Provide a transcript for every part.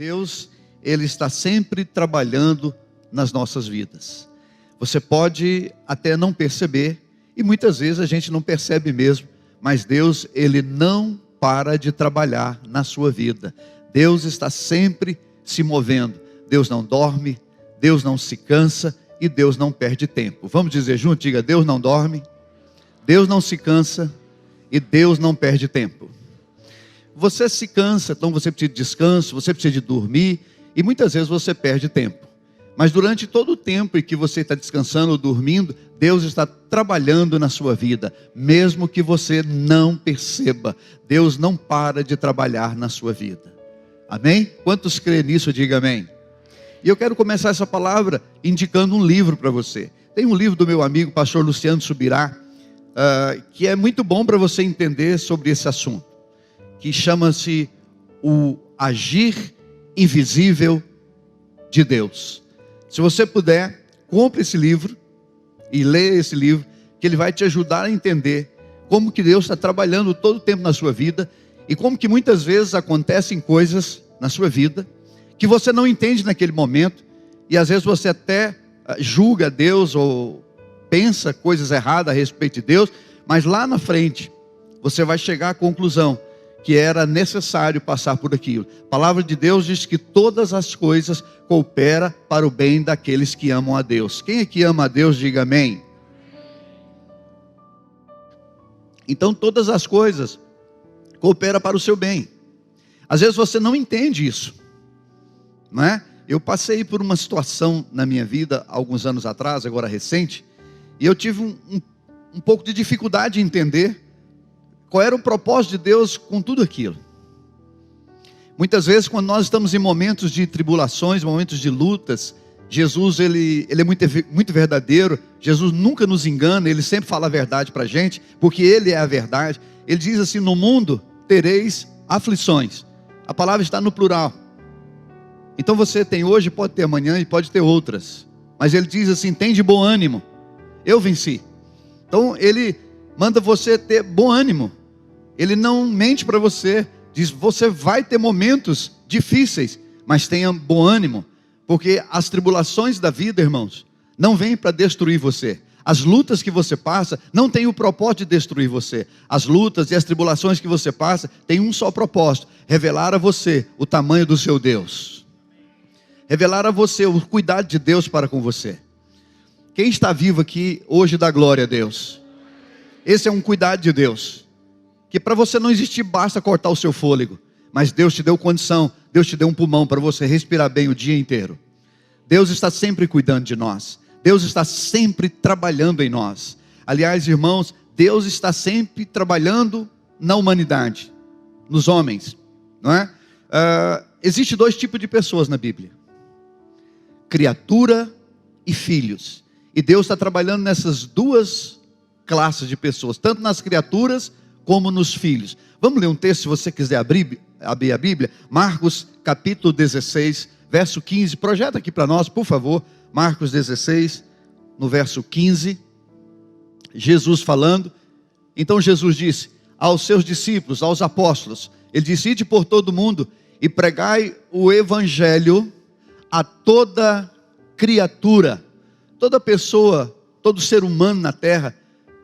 Deus, Ele está sempre trabalhando nas nossas vidas. Você pode até não perceber, e muitas vezes a gente não percebe mesmo, mas Deus, Ele não para de trabalhar na sua vida. Deus está sempre se movendo. Deus não dorme, Deus não se cansa e Deus não perde tempo. Vamos dizer junto, diga: Deus não dorme, Deus não se cansa e Deus não perde tempo. Você se cansa, então você precisa de descanso, você precisa de dormir, e muitas vezes você perde tempo. Mas durante todo o tempo em que você está descansando ou dormindo, Deus está trabalhando na sua vida, mesmo que você não perceba. Deus não para de trabalhar na sua vida. Amém? Quantos creem nisso, diga amém. E eu quero começar essa palavra indicando um livro para você. Tem um livro do meu amigo, pastor Luciano Subirá, que é muito bom para você entender sobre esse assunto, que chama-se O Agir Invisível de Deus. Se você puder, compre esse livro e leia esse livro, que ele vai te ajudar a entender como que Deus está trabalhando todo o tempo na sua vida, e como que muitas vezes acontecem coisas na sua vida que você não entende naquele momento, e às vezes você até julga Deus ou pensa coisas erradas a respeito de Deus, mas lá na frente você vai chegar à conclusão que era necessário passar por aquilo. A palavra de Deus diz que todas as coisas cooperam para o bem daqueles que amam a Deus. Quem aqui ama a Deus, diga amém. Então todas as coisas cooperam para o seu bem. Às vezes você não entende isso, não é? Eu passei por uma situação na minha vida, alguns anos atrás, agora recente, e eu tive um pouco de dificuldade de entender qual era o propósito de Deus com tudo aquilo. Muitas vezes, quando nós estamos em momentos de tribulações, momentos de lutas, Jesus ele é muito verdadeiro. Jesus nunca nos engana, Ele sempre fala a verdade para a gente, porque Ele é a verdade. Ele diz assim: no mundo tereis aflições. A palavra está no plural. Então você tem hoje, pode ter amanhã e pode ter outras. Mas Ele diz assim: tem de bom ânimo, eu venci. Então Ele manda você ter bom ânimo. Ele não mente para você, diz: você vai ter momentos difíceis, mas tenha bom ânimo, porque as tribulações da vida, irmãos, não vêm para destruir você. As lutas que você passa não têm o propósito de destruir você. As lutas e as tribulações que você passa têm um só propósito: revelar a você o tamanho do seu Deus, revelar a você o cuidado de Deus para com você. Quem está vivo aqui hoje dá glória a Deus. Esse é um cuidado de Deus, que para você não existir basta cortar o seu fôlego, mas Deus te deu condição, Deus te deu um pulmão para você respirar bem o dia inteiro. Deus está sempre cuidando de nós, Deus está sempre trabalhando em nós. Aliás, irmãos, Deus está sempre trabalhando na humanidade, nos homens, não é? Existe dois tipos de pessoas na Bíblia: criatura e filhos. E Deus está trabalhando nessas duas classes de pessoas, tanto nas criaturas como nos filhos. Vamos ler um texto, se você quiser abrir a Bíblia. Marcos capítulo 16, verso 15. Projeta aqui para nós, por favor. Marcos 16, no verso 15. Jesus falando. Então Jesus disse aos seus discípulos, aos apóstolos, Ele disse: ide por todo mundo e pregai o evangelho a toda criatura. Toda pessoa, todo ser humano na terra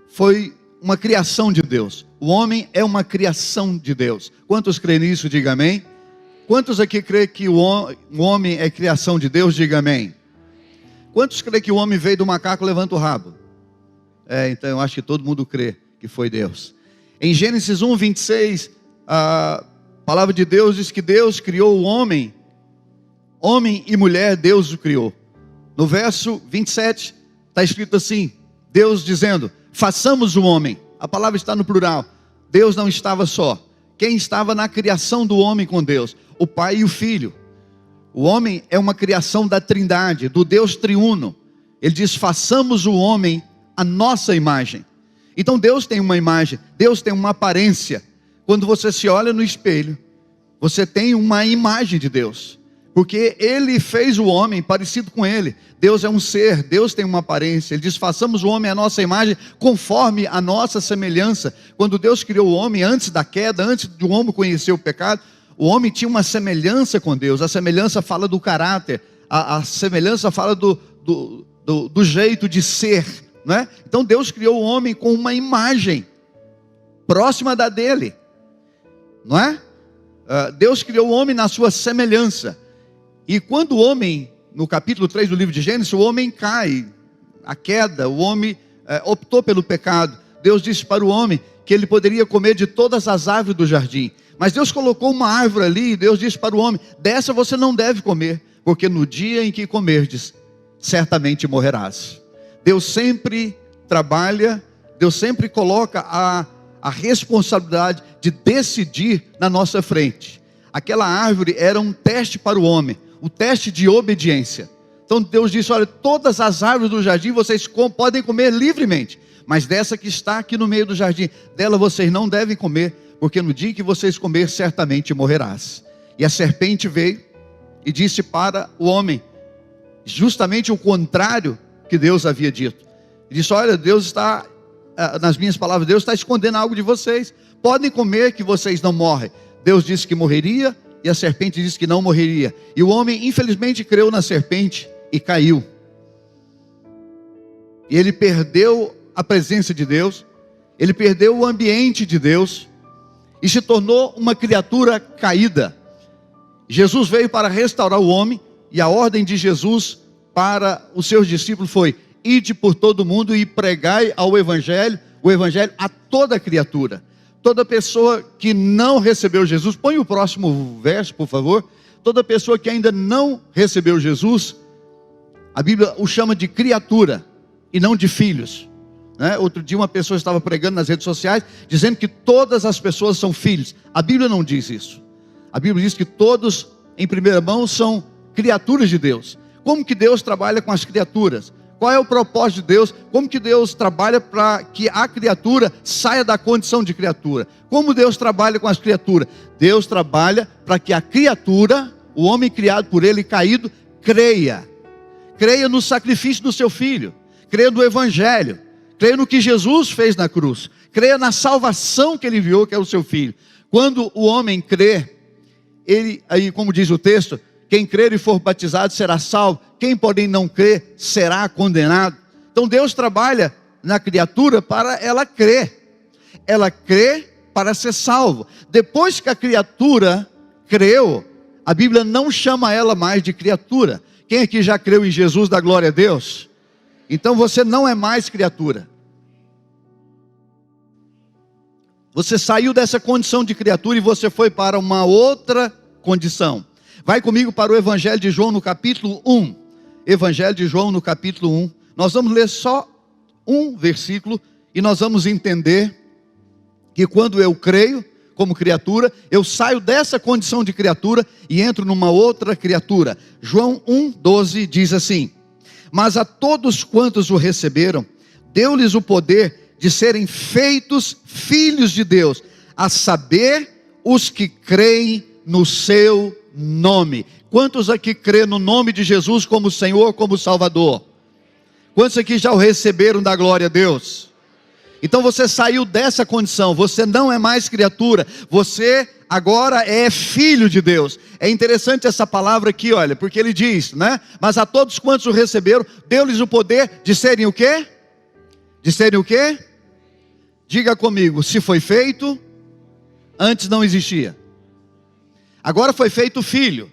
foi uma criação de Deus. O homem é uma criação de Deus. Quantos creem nisso? Diga amém. Quantos aqui creem que o homem é criação de Deus? Diga amém. Quantos creem que o homem veio do macaco? Levanta o rabo. Então eu acho que todo mundo crê que foi Deus. Em Gênesis 1, 26, a palavra de Deus diz que Deus criou o homem. Homem e mulher, Deus o criou. No verso 27, está escrito assim: Deus dizendo: façamos o homem. A palavra está no plural. Deus não estava só. Quem estava na criação do homem com Deus? O Pai e o Filho. O homem é uma criação da Trindade, do Deus triuno. Ele diz: façamos o homem à nossa imagem. Então Deus tem uma imagem, Deus tem uma aparência. Quando você se olha no espelho, você tem uma imagem de Deus, porque Ele fez o homem parecido com Ele. Deus é um ser, Deus tem uma aparência. Ele diz: façamos o homem à nossa imagem, conforme a nossa semelhança. Quando Deus criou o homem, antes da queda, antes do homem conhecer o pecado, O homem tinha uma semelhança com Deus. A semelhança fala do caráter. A semelhança fala do jeito de ser, não é? Então Deus criou o homem com uma imagem próxima da dele, não é? Deus criou o homem na sua semelhança. E quando o homem, no capítulo 3 do livro de Gênesis, o homem cai, a queda, o homem optou pelo pecado. Deus disse para o homem que ele poderia comer de todas as árvores do jardim. Mas Deus colocou uma árvore ali e Deus disse para o homem: dessa você não deve comer, porque no dia em que comerdes, certamente morrerás. Deus sempre trabalha, Deus sempre coloca a responsabilidade de decidir na nossa frente. Aquela árvore era um teste para o homem, o teste de obediência. Então Deus disse: olha, todas as árvores do jardim vocês podem comer livremente, mas dessa que está aqui no meio do jardim, dela vocês não devem comer, porque no dia que vocês comer, certamente morrerás. E a serpente veio e disse para o homem justamente o contrário que Deus havia dito. Ele disse: olha, Deus está, nas minhas palavras, Deus está escondendo algo de vocês. Podem comer que vocês não morrem. Deus disse que morreria e a serpente disse que não morreria. E o homem infelizmente creu na serpente e caiu. E ele perdeu a presença de Deus, ele perdeu o ambiente de Deus e se tornou uma criatura caída. Jesus veio para restaurar o homem, e a ordem de Jesus para os seus discípulos foi: ide por todo mundo e pregai o evangelho a toda criatura. Toda pessoa que não recebeu Jesus, põe o próximo verso por favor. Toda pessoa que ainda não recebeu Jesus, a Bíblia o chama de criatura e não de filhos, né? Outro dia uma pessoa estava pregando nas redes sociais dizendo que todas as pessoas são filhos. A Bíblia não diz isso. A Bíblia diz que todos, em primeira mão, são criaturas de Deus. Como que Deus trabalha com as criaturas? Qual é o propósito de Deus? Como que Deus trabalha para que a criatura saia da condição de criatura? Como Deus trabalha com as criaturas? Deus trabalha para que a criatura, o homem criado por Ele, caído, creia no sacrifício do seu Filho, creia no Evangelho, creia no que Jesus fez na cruz, creia na salvação que Ele enviou, que é o seu Filho. Quando o homem crê, ele, aí como diz o texto, quem crer e for batizado será salvo, quem porém não crer será condenado. Então Deus trabalha na criatura para ela crer para ser salvo. Depois que a criatura creu, a Bíblia não chama ela mais de criatura. Quem aqui já creu em Jesus, dá glória a Deus? Então você não é mais criatura. Você saiu dessa condição de criatura e você foi para uma outra condição. Vai comigo para o Evangelho de João no capítulo 1. Evangelho de João no capítulo 1. Nós vamos ler só um versículo e nós vamos entender que quando eu creio como criatura, eu saio dessa condição de criatura e entro numa outra criatura. João 1,12 diz assim: mas a todos quantos o receberam, deu-lhes o poder de serem feitos filhos de Deus, a saber, os que creem no seu nome. Quantos aqui crêem no nome de Jesus como Senhor, como Salvador? Quantos aqui já o receberam? Da glória a Deus? Então você saiu dessa condição, você não é mais criatura, você agora é filho de Deus. É interessante essa palavra aqui, olha, porque ele diz, né? Mas a todos quantos o receberam, deu-lhes o poder de serem o quê? De serem o quê? Diga comigo: se foi feito, antes não existia. Agora foi feito filho,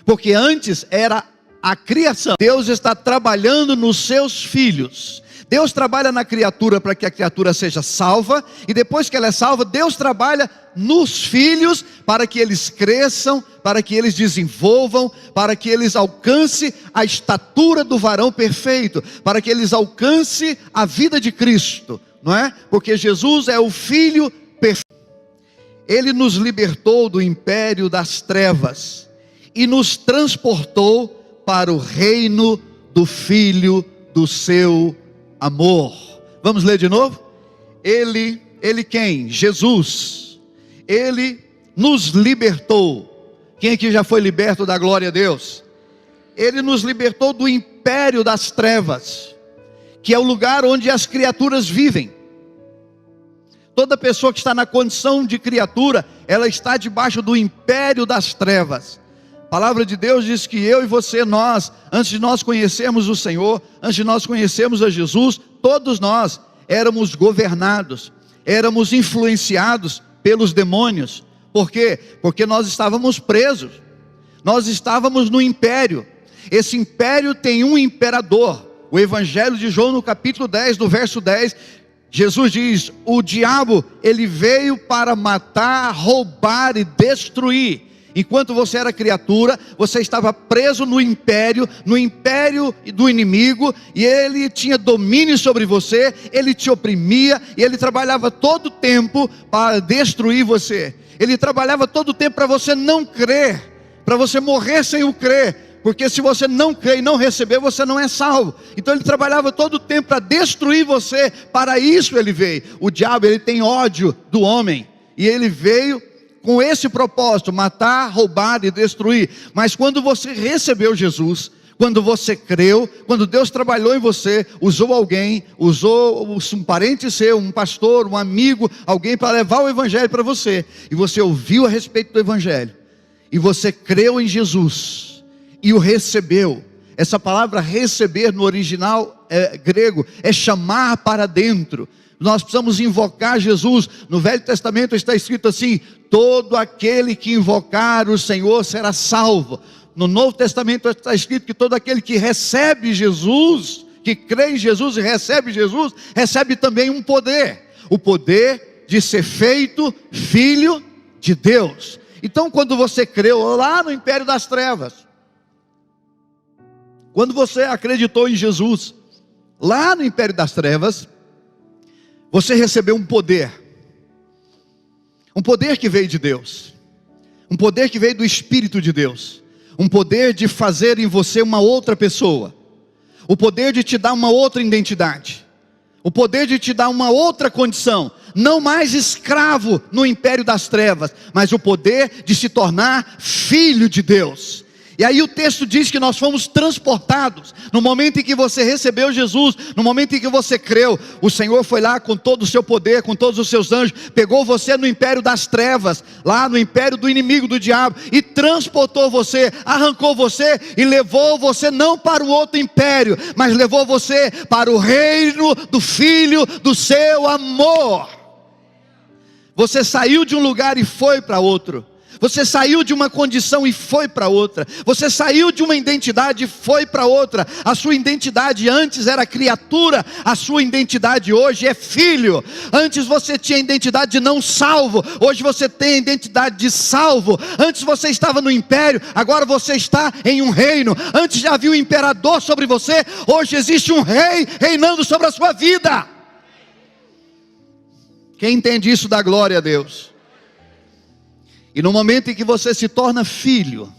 porque antes era a criação. Deus está trabalhando nos seus filhos. Deus trabalha na criatura para que a criatura seja salva, e depois que ela é salva, Deus trabalha nos filhos para que eles cresçam, para que eles desenvolvam, para que eles alcancem a estatura do varão perfeito, para que eles alcancem a vida de Cristo, não é? Porque Jesus é o Filho perfeito. Ele nos libertou do império das trevas e nos transportou para o reino do Filho do seu amor. Vamos ler de novo? Ele quem? Jesus. Ele nos libertou. Quem aqui já foi liberto? Da glória a Deus. Ele nos libertou do império das trevas, que é o lugar onde as criaturas vivem. Toda pessoa que está na condição de criatura, ela está debaixo do império das trevas. A palavra de Deus diz que eu e você, nós, antes de nós conhecermos o Senhor, antes de nós conhecermos a Jesus, todos nós éramos governados, éramos influenciados pelos demônios. Por quê? Porque nós estávamos presos, nós estávamos no império. Esse império tem um imperador. O Evangelho de João, no capítulo 10, do verso 10, Jesus diz: o diabo, ele veio para matar, roubar e destruir. Enquanto você era criatura, você estava preso no império do inimigo, e ele tinha domínio sobre você, ele te oprimia, e ele trabalhava todo o tempo para destruir você. Ele trabalhava todo o tempo para você não crer, para você morrer sem o crer, porque se você não crer e não receber, você não é salvo. Então ele trabalhava todo o tempo para destruir você. Para isso ele veio. O diabo, ele tem ódio do homem, e ele veio com esse propósito: matar, roubar e destruir. Mas quando você recebeu Jesus, quando você creu, quando Deus trabalhou em você, usou alguém, usou um parente seu, um pastor, um amigo, alguém para levar o Evangelho para você, e você ouviu a respeito do Evangelho, e você creu em Jesus, e o recebeu. Essa palavra receber no original grego é chamar para dentro. Nós precisamos invocar Jesus. No Velho Testamento está escrito assim: todo aquele que invocar o Senhor será salvo. No Novo Testamento está escrito que todo aquele que recebe Jesus, que crê em Jesus e recebe Jesus, recebe também um poder, o poder de ser feito filho de Deus. Então, quando você creu lá no império das trevas, quando você acreditou em Jesus lá no império das trevas, você recebeu um poder que veio de Deus, um poder que veio do Espírito de Deus, um poder de fazer em você uma outra pessoa, o poder de te dar uma outra identidade, o poder de te dar uma outra condição, não mais escravo no império das trevas, mas o poder de se tornar filho de Deus. E aí o texto diz que nós fomos transportados. No momento em que você recebeu Jesus, no momento em que você creu, o Senhor foi lá com todo o seu poder, com todos os seus anjos, pegou você no império das trevas, lá no império do inimigo, do diabo, e transportou você, arrancou você e levou você não para o outro império, mas levou você para o reino do Filho do seu amor. Você saiu de um lugar e foi para outro. Você saiu de uma condição e foi para outra. Você saiu de uma identidade e foi para outra. A sua identidade antes era criatura, a sua identidade hoje é filho. Antes você tinha a identidade de não salvo, hoje você tem a identidade de salvo. Antes você estava no império, agora você está em um reino. Antes já havia um imperador sobre você, hoje existe um rei reinando sobre a sua vida. Quem entende isso dá glória a Deus. E no momento em que você se torna filho,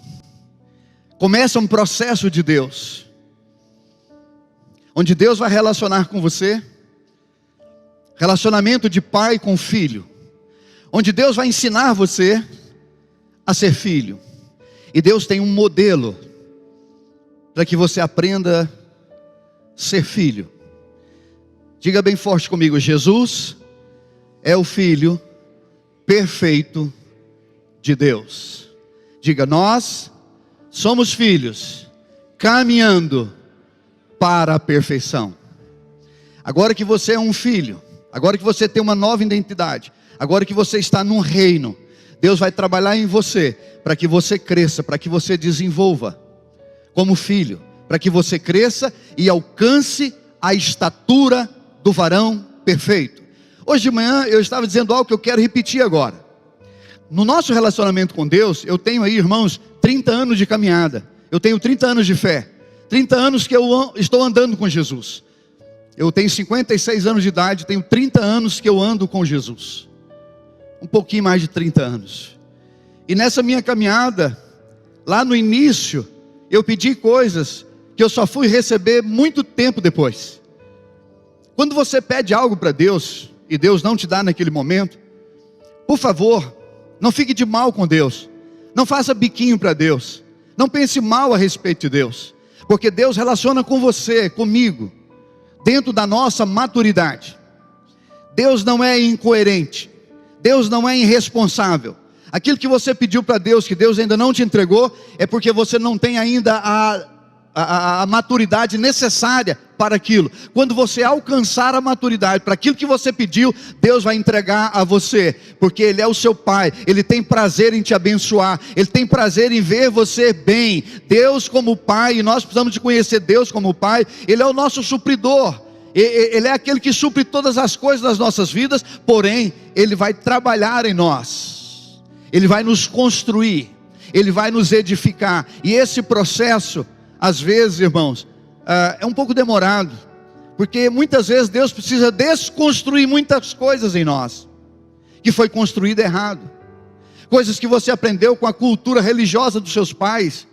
começa um processo de Deus, onde Deus vai relacionar com você, relacionamento de pai com filho, onde Deus vai ensinar você a ser filho, e Deus tem um modelo, para que você aprenda a ser filho. Diga bem forte comigo: Jesus é o Filho perfeito de Deus. Diga: nós somos filhos caminhando para a perfeição. Agora que você é um filho, agora que você tem uma nova identidade, agora que você está num reino, Deus vai trabalhar em você, para que você cresça, para que você desenvolva como filho, para que você cresça e alcance a estatura do varão perfeito. Hoje de manhã eu estava dizendo algo que eu quero repetir agora. No nosso relacionamento com Deus, eu tenho aí, irmãos, 30 anos de caminhada. Eu tenho 30 anos de fé. 30 anos que eu estou andando com Jesus. Eu tenho 56 anos de idade, tenho 30 anos que eu ando com Jesus. Um pouquinho mais de 30 anos. E nessa minha caminhada, lá no início, eu pedi coisas que eu só fui receber muito tempo depois. Quando você pede algo para Deus, e Deus não te dá naquele momento, por favor, não fique de mal com Deus. Não faça biquinho para Deus. Não pense mal a respeito de Deus. Porque Deus relaciona com você, comigo, dentro da nossa maturidade. Deus não é incoerente, Deus não é irresponsável. Aquilo que você pediu para Deus, que Deus ainda não te entregou, é porque você não tem ainda a maturidade necessária para aquilo. Quando você alcançar a maturidade para aquilo que você pediu, Deus vai entregar a você, porque Ele é o seu Pai, Ele tem prazer em te abençoar, Ele tem prazer em ver você bem. Deus como Pai, e nós precisamos de conhecer Deus como Pai, Ele é o nosso supridor, Ele é aquele que supre todas as coisas das nossas vidas, porém, Ele vai trabalhar em nós, Ele vai nos construir, Ele vai nos edificar, e esse processo, às vezes, irmãos, é um pouco demorado, porque muitas vezes Deus precisa desconstruir muitas coisas em nós, que foi construído errado, coisas que você aprendeu com a cultura religiosa dos seus pais,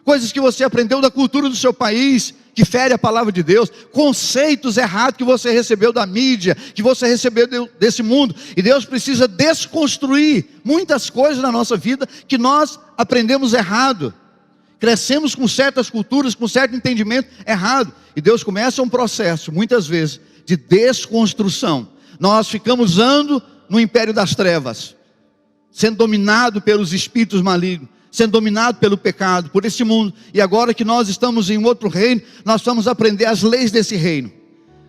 coisas que você aprendeu da cultura do seu país, que fere a palavra de Deus, conceitos errados que você recebeu da mídia, que você recebeu desse mundo, e Deus precisa desconstruir muitas coisas na nossa vida, que nós aprendemos errado, crescemos com certas culturas, com certo entendimento errado, e Deus começa um processo, muitas vezes, de desconstrução. Nós ficamos andando no império das trevas, sendo dominado pelos espíritos malignos, sendo dominado pelo pecado, por esse mundo, e agora que nós estamos em um outro reino, nós precisamos aprender as leis desse reino,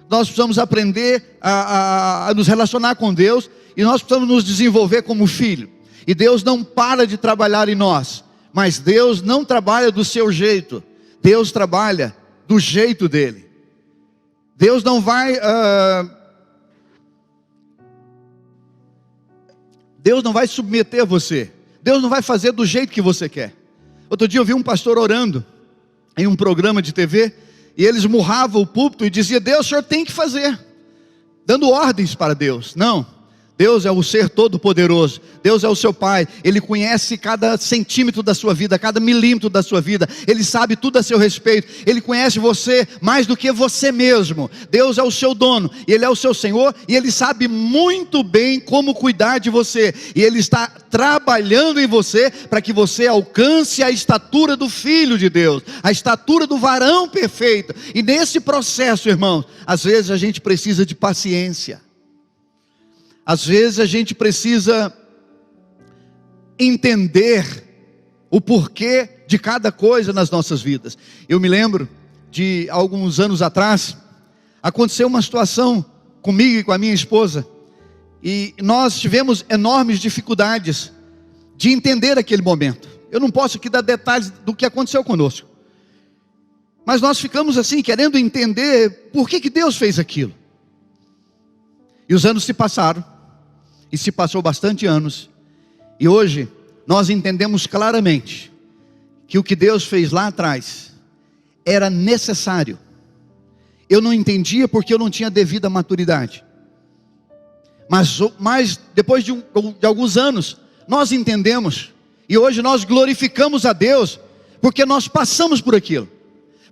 nós precisamos aprender a nos relacionar com Deus, e nós precisamos nos desenvolver como filho, e Deus não para de trabalhar em nós, mas Deus não trabalha do seu jeito, Deus trabalha do jeito dele. Deus não vai submeter você, Deus não vai fazer do jeito que você quer. Outro dia eu vi um pastor orando em um programa de TV, e ele esmurrava o púlpito e dizia: Deus, o senhor tem que fazer, dando ordens para Deus. Não, Deus é o ser todo poderoso, Deus é o seu Pai, Ele conhece cada centímetro da sua vida, cada milímetro da sua vida, Ele sabe tudo a seu respeito, Ele conhece você mais do que você mesmo. Deus é o seu dono, Ele é o seu Senhor, e Ele sabe muito bem como cuidar de você, e Ele está trabalhando em você, para que você alcance a estatura do Filho de Deus, a estatura do varão perfeito. E nesse processo, irmãos, às vezes a gente precisa de paciência, às vezes a gente precisa entender o porquê de cada coisa nas nossas vidas. Eu me lembro de alguns anos atrás, aconteceu uma situação comigo e com a minha esposa, e nós tivemos enormes dificuldades de entender aquele momento. Eu não posso aqui dar detalhes do que aconteceu conosco, mas nós ficamos assim, querendo entender por que Deus fez aquilo. E os anos se passaram, e se passou bastante anos, e hoje nós entendemos claramente que o que Deus fez lá atrás era necessário. Eu não entendia porque eu não tinha devida maturidade, mas depois de alguns anos nós entendemos, e hoje nós glorificamos a Deus porque nós passamos por aquilo,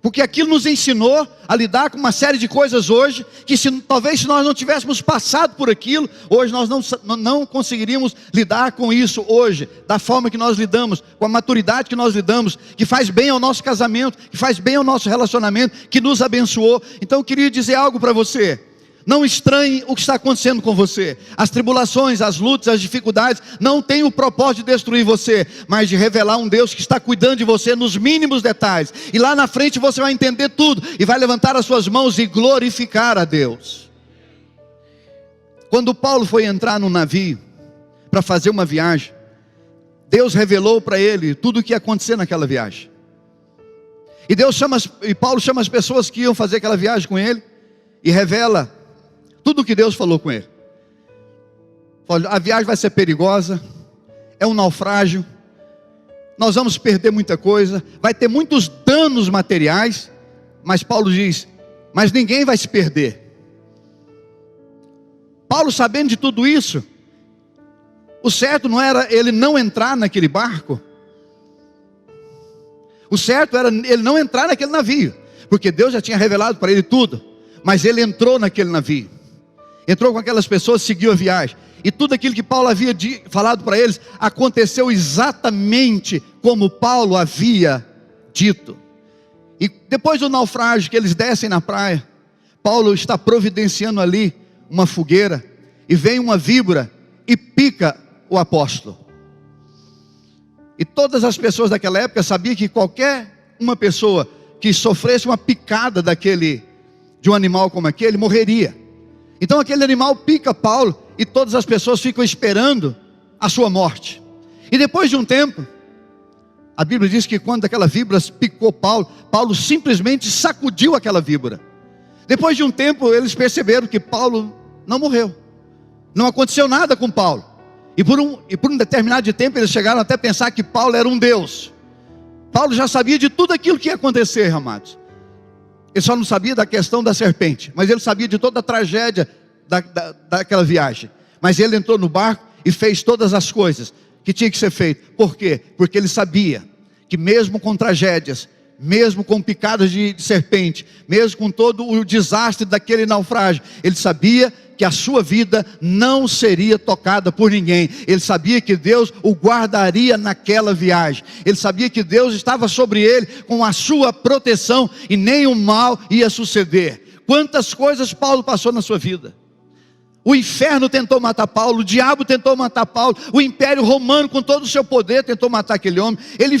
porque aquilo nos ensinou a lidar com uma série de coisas hoje, que talvez se nós não tivéssemos passado por aquilo, hoje nós não conseguiríamos lidar com isso hoje, da forma que nós lidamos, com a maturidade que nós lidamos, que faz bem ao nosso casamento, que faz bem ao nosso relacionamento, que nos abençoou. Então eu queria dizer algo para você: não estranhe o que está acontecendo com você. As tribulações, as lutas, as dificuldades não têm o propósito de destruir você, mas de revelar um Deus que está cuidando de você nos mínimos detalhes. E lá na frente você vai entender tudo, e vai levantar as suas mãos e glorificar a Deus. Quando Paulo foi entrar no navio para fazer uma viagem, Deus revelou para ele tudo o que ia acontecer naquela viagem. E Paulo chama as pessoas que iam fazer aquela viagem com ele, e revela tudo o que Deus falou com ele. Olha, a viagem vai ser perigosa, é um naufrágio, nós vamos perder muita coisa, vai ter muitos danos materiais, mas Paulo diz: mas ninguém vai se perder. Paulo, sabendo de tudo isso, o certo não era ele não entrar naquele barco, o certo era ele não entrar naquele navio, porque Deus já tinha revelado para ele tudo. Mas ele entrou naquele navio, entrou com aquelas pessoas, seguiu a viagem, e tudo aquilo que Paulo havia falado para eles, aconteceu exatamente como Paulo havia dito. E depois do naufrágio, que eles descem na praia, Paulo está providenciando ali uma fogueira, e vem uma víbora e pica o apóstolo. E todas as pessoas daquela época sabiam que qualquer uma pessoa que sofresse uma picada de um animal como aquele, morreria. Então aquele animal pica Paulo e todas as pessoas ficam esperando a sua morte. E depois de um tempo, a Bíblia diz que quando aquela víbora picou Paulo, Paulo simplesmente sacudiu aquela víbora. Depois de um tempo eles perceberam que Paulo não morreu, não aconteceu nada com Paulo. E por um determinado tempo eles chegaram até a pensar que Paulo era um Deus. Paulo já sabia de tudo aquilo que ia acontecer, amados. Ele só não sabia da questão da serpente, mas ele sabia de toda a tragédia daquela viagem. Mas ele entrou no barco e fez todas as coisas que tinha que ser feito. Por quê? Porque ele sabia que mesmo com tragédias, mesmo com picadas de serpente, mesmo com todo o desastre daquele naufrágio, ele sabia que a sua vida não seria tocada por ninguém. Ele sabia que Deus o guardaria naquela viagem. Ele sabia que Deus estava sobre ele com a sua proteção e nenhum mal ia suceder. Quantas coisas Paulo passou na sua vida. O inferno tentou matar Paulo, o diabo tentou matar Paulo, o império romano com todo o seu poder tentou matar aquele homem. Ele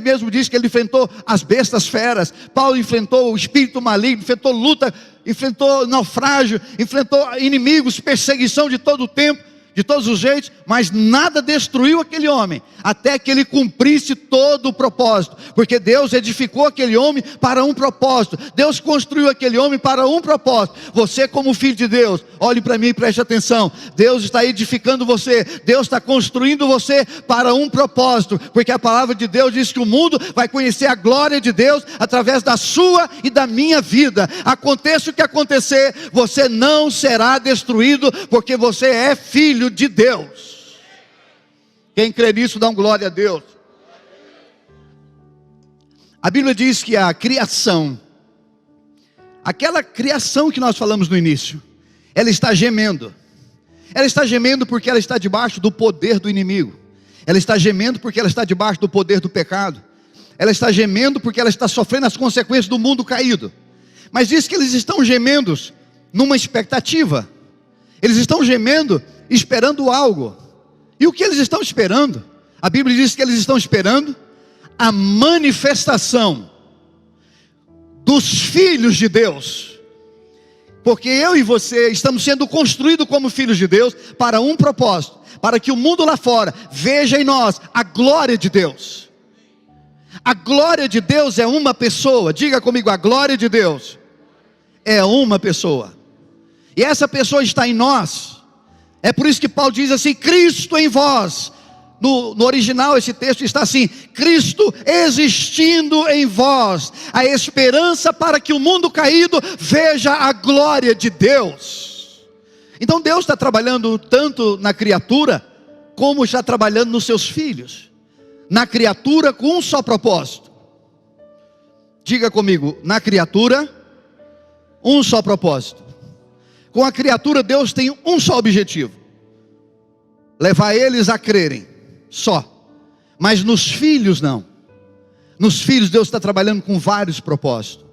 mesmo disse que ele enfrentou as bestas feras. Paulo enfrentou o espírito maligno, enfrentou luta, enfrentou naufrágio, enfrentou inimigos, perseguição de todo o tempo, de todos os jeitos, mas nada destruiu aquele homem, até que ele cumprisse todo o propósito, porque Deus edificou aquele homem para um propósito, Deus construiu aquele homem para um propósito. Você como filho de Deus, olhe para mim e preste atenção, Deus está edificando você, Deus está construindo você para um propósito, porque a palavra de Deus diz que o mundo vai conhecer a glória de Deus, através da sua e da minha vida. Aconteça o que acontecer, você não será destruído, porque você é filho de Deus. Quem crê nisso, dá um glória a Deus. A Bíblia diz que a criação, aquela criação que nós falamos no início, ela está gemendo. Ela está gemendo porque ela está debaixo do poder do inimigo. Ela está gemendo porque ela está debaixo do poder do pecado. Ela está gemendo porque ela está sofrendo as consequências do mundo caído. Mas diz que eles estão gemendo numa expectativa. Eles estão gemendo esperando algo. E o que eles estão esperando? A Bíblia diz que eles estão esperando a manifestação dos filhos de Deus. Porque eu e você estamos sendo construídos como filhos de Deus para um propósito, para que o mundo lá fora veja em nós a glória de Deus. A glória de Deus é uma pessoa. Diga comigo, a glória de Deus é uma pessoa. E essa pessoa está em nós. É por isso que Paulo diz assim, Cristo em vós. No original esse texto está assim, Cristo existindo em vós, a esperança para que o mundo caído veja a glória de Deus. Então Deus está trabalhando tanto na criatura, como está trabalhando nos seus filhos. Na criatura com um só propósito. Diga comigo, na criatura, um só propósito. Com a criatura Deus tem um só objetivo: levar eles a crerem, só. Mas nos filhos não. Nos filhos Deus está trabalhando com vários propósitos.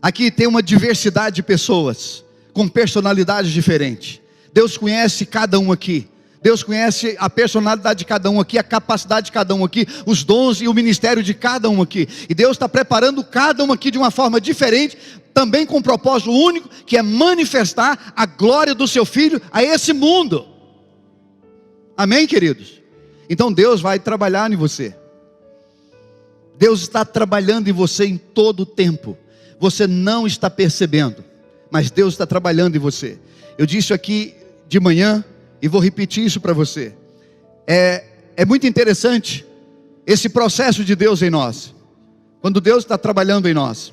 Aqui tem uma diversidade de pessoas, com personalidades diferentes. Deus conhece cada um aqui. Deus conhece a personalidade de cada um aqui, a capacidade de cada um aqui, os dons e o ministério de cada um aqui. E Deus está preparando cada um aqui de uma forma diferente, também com um propósito único, que é manifestar a glória do seu Filho a esse mundo. Amém, queridos? Então Deus vai trabalhar em você. Deus está trabalhando em você em todo o tempo. Você não está percebendo, mas Deus está trabalhando em você. Eu disse aqui de manhã, e vou repetir isso para você. É muito interessante esse processo de Deus em nós. Quando Deus está trabalhando em nós.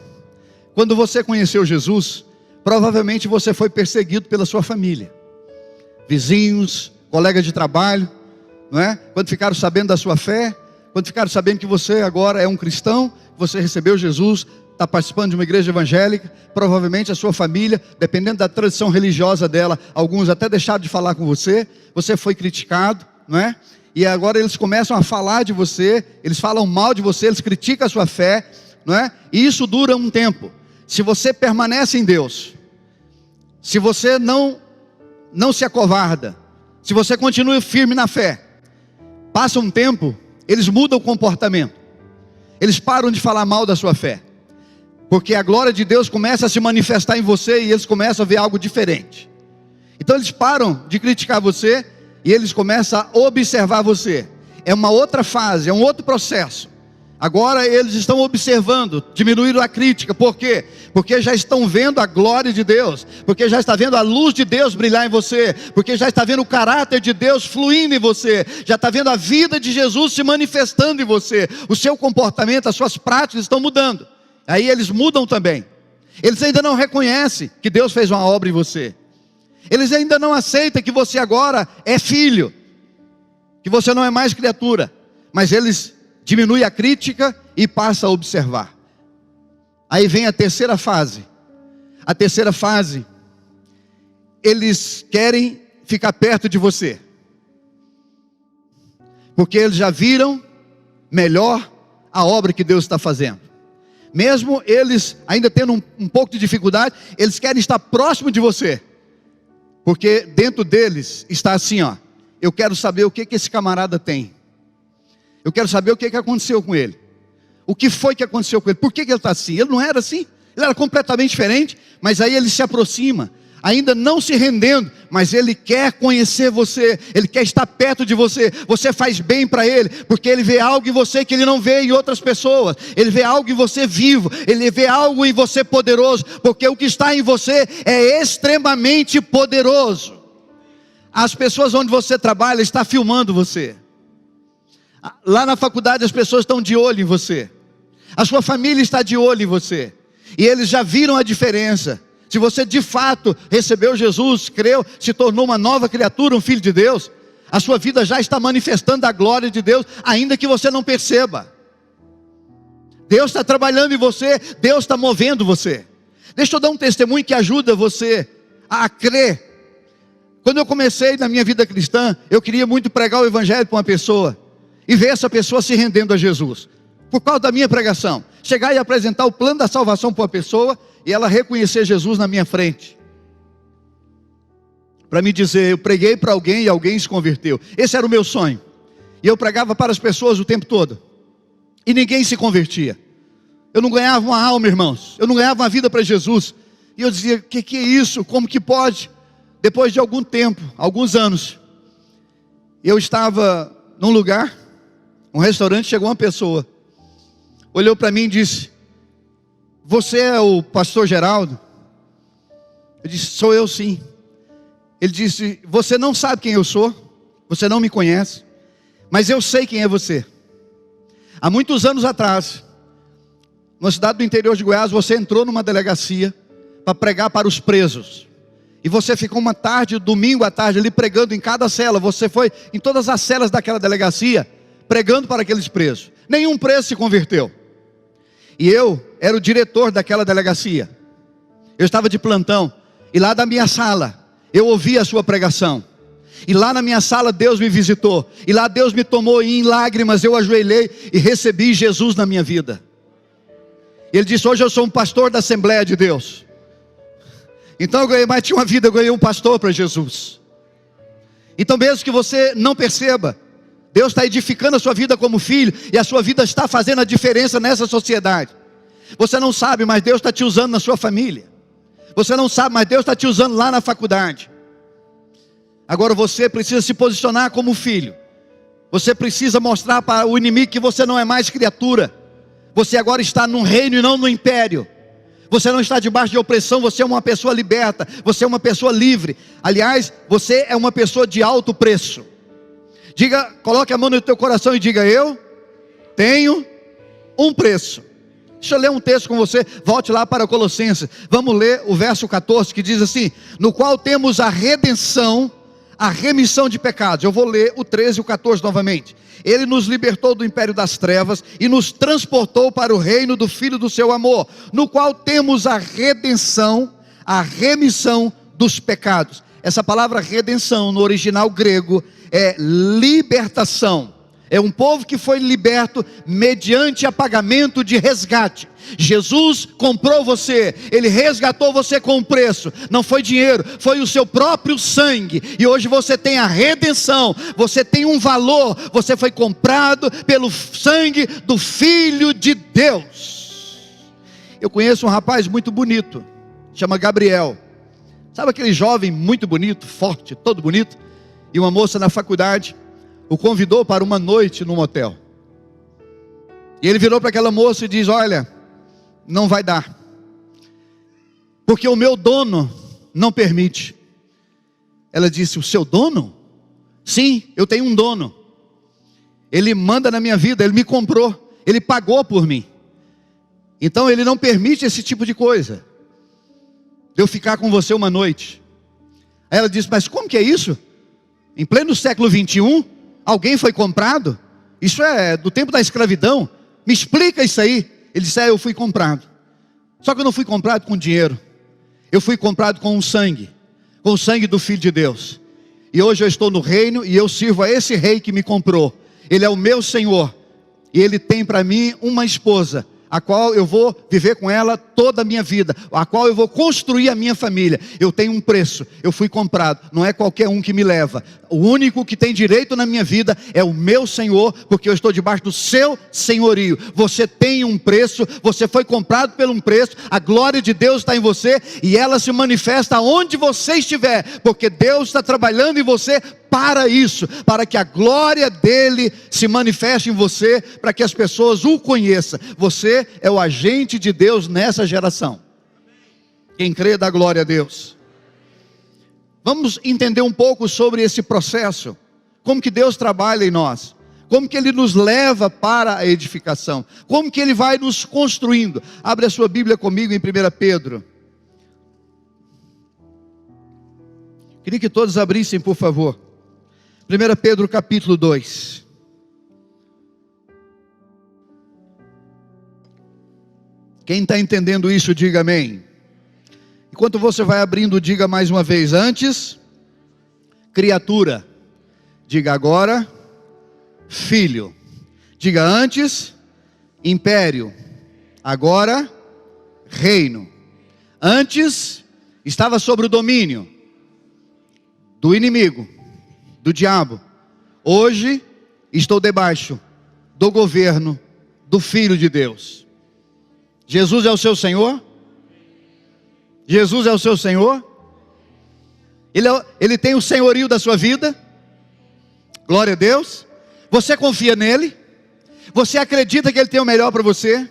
Quando você conheceu Jesus, provavelmente você foi perseguido pela sua família. Vizinhos, colegas de trabalho, não é? Quando ficaram sabendo da sua fé, quando ficaram sabendo que você agora é um cristão, você recebeu Jesus, está participando de uma igreja evangélica, provavelmente a sua família, dependendo da tradição religiosa dela, alguns até deixaram de falar com você, você foi criticado, não é? E agora eles começam a falar de você, eles falam mal de você, eles criticam a sua fé, não é? E isso dura um tempo. Se você permanece em Deus, se você não não se acovarda, se você continua firme na fé, passa um tempo, eles mudam o comportamento. Eles param de falar mal da sua fé, porque a glória de Deus começa a se manifestar em você e eles começam a ver algo diferente. Então eles param de criticar você e eles começam a observar você. É uma outra fase, é um outro processo. Agora eles estão observando, diminuíram a crítica. Por quê? Porque já estão vendo a glória de Deus, porque já está vendo a luz de Deus brilhar em você, porque já está vendo o caráter de Deus fluindo em você, já está vendo a vida de Jesus se manifestando em você. O seu comportamento, as suas práticas estão mudando. Aí eles mudam também. Eles ainda não reconhecem que Deus fez uma obra em você. Eles ainda não aceitam que você agora é filho, que você não é mais criatura. Mas eles diminuem a crítica e passam a observar. Aí vem a terceira fase. A terceira fase, eles querem ficar perto de você, porque eles já viram melhor a obra que Deus está fazendo. Mesmo eles ainda tendo um pouco de dificuldade, eles querem estar próximo de você, porque dentro deles está assim, ó: eu quero saber o que esse camarada tem. Eu quero saber o que aconteceu com ele. O que foi que aconteceu com ele? Por que ele está assim? Ele não era assim. Ele era completamente diferente. Mas aí ele se aproxima, ainda não se rendendo, mas ele quer conhecer você. Ele quer estar perto de você. Você faz bem para ele, porque ele vê algo em você que ele não vê em outras pessoas. Ele vê algo em você vivo. Ele vê algo em você poderoso, porque o que está em você é extremamente poderoso. As pessoas onde você trabalha estão filmando você. Lá na faculdade as pessoas estão de olho em você. A sua família está de olho em você. E eles já viram a diferença. Se você de fato recebeu Jesus, creu, se tornou uma nova criatura, um filho de Deus, a sua vida já está manifestando a glória de Deus, ainda que você não perceba. Deus está trabalhando em você, Deus está movendo você. Deixa eu dar um testemunho que ajuda você a crer. Quando eu comecei na minha vida cristã, eu queria muito pregar o evangelho para uma pessoa e ver essa pessoa se rendendo a Jesus, por causa da minha pregação. Chegar e apresentar o plano da salvação para uma pessoa e ela reconhecer Jesus na minha frente, para me dizer: eu preguei para alguém e alguém se converteu. Esse era o meu sonho. E eu pregava para as pessoas o tempo todo e ninguém se convertia. Eu não ganhava uma alma, irmãos. Eu não ganhava uma vida para Jesus. E eu dizia: que é isso? Como que pode? Depois de algum tempo, alguns anos, eu estava num lugar, um restaurante, chegou uma pessoa, olhou para mim e disse: você é o pastor Geraldo? Eu disse: sou eu sim. Ele disse: você não sabe quem eu sou, você não me conhece, mas eu sei quem é você. Há muitos anos atrás, numa cidade do interior de Goiás, você entrou numa delegacia para pregar para os presos. E você ficou uma tarde, domingo à tarde, ali pregando em cada cela. Você foi em todas as celas daquela delegacia, pregando para aqueles presos. Nenhum preso se converteu. E eu era o diretor daquela delegacia. Eu estava de plantão. E lá da minha sala, eu ouvi a sua pregação. E lá na minha sala Deus me visitou. E lá Deus me tomou e em lágrimas eu ajoelhei e recebi Jesus na minha vida. Ele disse: hoje eu sou um pastor da Assembleia de Deus. Então eu ganhei mais de uma vida, eu ganhei um pastor para Jesus. Então mesmo que você não perceba, Deus está edificando a sua vida como filho, e a sua vida está fazendo a diferença nessa sociedade. Você não sabe, mas Deus está te usando na sua família. Você não sabe, mas Deus está te usando lá na faculdade. Agora você precisa se posicionar como filho. Você precisa mostrar para o inimigo que você não é mais criatura. Você agora está no reino e não no império. Você não está debaixo de opressão, você é uma pessoa liberta, você é uma pessoa livre. Aliás, você é uma pessoa de alto preço. Diga, coloque a mão no teu coração e diga: eu tenho um preço. Deixa eu ler um texto com você, volte lá para Colossenses. Vamos ler o verso 14, que diz assim: no qual temos a redenção, a remissão de pecados. Eu vou ler o 13 e o 14 novamente. Ele nos libertou do império das trevas e nos transportou para o reino do Filho do seu amor, no qual temos a redenção, a remissão dos pecados. Essa palavra redenção no original grego é libertação, É um povo que foi liberto mediante a pagamento de resgate. Jesus comprou você, Ele resgatou você com um preço. Não foi dinheiro, foi o seu próprio sangue. E hoje você tem a redenção, você tem um valor. Você foi comprado pelo sangue do Filho de Deus. Eu conheço um rapaz muito bonito, chama Gabriel. Sabe aquele jovem muito bonito, forte, todo bonito? E uma moça na faculdade o convidou para uma noite num hotel. E ele virou para aquela moça e diz: olha, não vai dar, porque o meu dono não permite. Ela disse: o seu dono? Sim, eu tenho um dono. Ele manda na minha vida, ele me comprou, ele pagou por mim. Então ele não permite esse tipo de coisa, de eu ficar com você uma noite. Aí ela disse: mas como que é isso? Em pleno século 21, alguém foi comprado? Isso é do tempo da escravidão. Me explica isso aí. Ele disse: eu fui comprado. Só que eu não fui comprado com dinheiro. Eu fui comprado com o sangue do Filho de Deus. E hoje eu estou no reino e eu sirvo a esse rei que me comprou. Ele é o meu Senhor. E Ele tem para mim uma esposa, a qual eu vou viver com ela toda a minha vida, a qual eu vou construir a minha família. Eu tenho um preço, eu fui comprado, não é qualquer um que me leva. O único que tem direito na minha vida é o meu Senhor, porque eu estou debaixo do seu senhorio. Você tem um preço, você foi comprado por um preço, a glória de Deus está em você, e ela se manifesta onde você estiver, porque Deus está trabalhando em você para isso, para que a glória dele se manifeste em você, para que as pessoas o conheçam. Você é o agente de Deus nessa geração. Quem crê, dá glória a Deus. Vamos entender um pouco sobre esse processo, como que Deus trabalha em nós, como que Ele nos leva para a edificação, como que Ele vai nos construindo. Abre a sua Bíblia comigo em 1 Pedro. Queria que todos abrissem, por favor. 1 Pedro capítulo 2. Quem está entendendo isso, diga amém. Enquanto você vai abrindo, diga mais uma vez: antes, criatura. Diga agora, filho. Diga antes, império. Agora, reino. Antes, estava sob o domínio do inimigo, do diabo. Hoje, estou debaixo do governo do Filho de Deus. Jesus é o seu Senhor? Jesus é o seu Senhor? Ele tem o senhorio da sua vida? Glória a Deus. Você confia nele? Você acredita que Ele tem o melhor para você?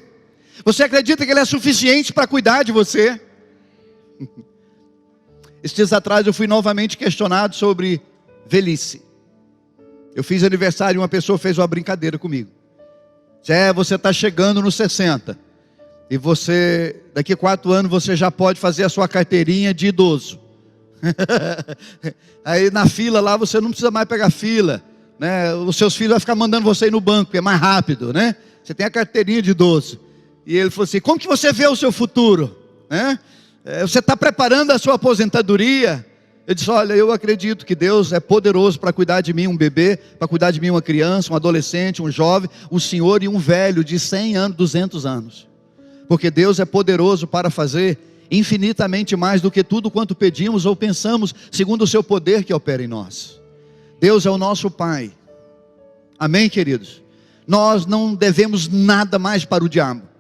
Você acredita que Ele é suficiente para cuidar de você? Esses dias atrás eu fui novamente questionado sobre velhice. Eu fiz aniversário e uma pessoa fez uma brincadeira comigo. Você está chegando nos 60. E você, daqui a 4 anos, você já pode fazer a sua carteirinha de idoso. Aí na fila lá, você não precisa mais pegar fila, né? Os seus filhos vão ficar mandando você ir no banco, é mais rápido, né? Você tem a carteirinha de idoso. E ele falou assim: como que você vê o seu futuro? Né? Você está preparando a sua aposentadoria? Eu disse: olha, eu acredito que Deus é poderoso para cuidar de mim, um bebê, para cuidar de mim uma criança, um adolescente, um jovem, um senhor e um velho de 100 anos, 200 anos. Porque Deus é poderoso para fazer infinitamente mais do que tudo quanto pedimos ou pensamos, segundo o seu poder que opera em nós. Deus é o nosso Pai. Amém, queridos? Nós não devemos nada mais para o diabo.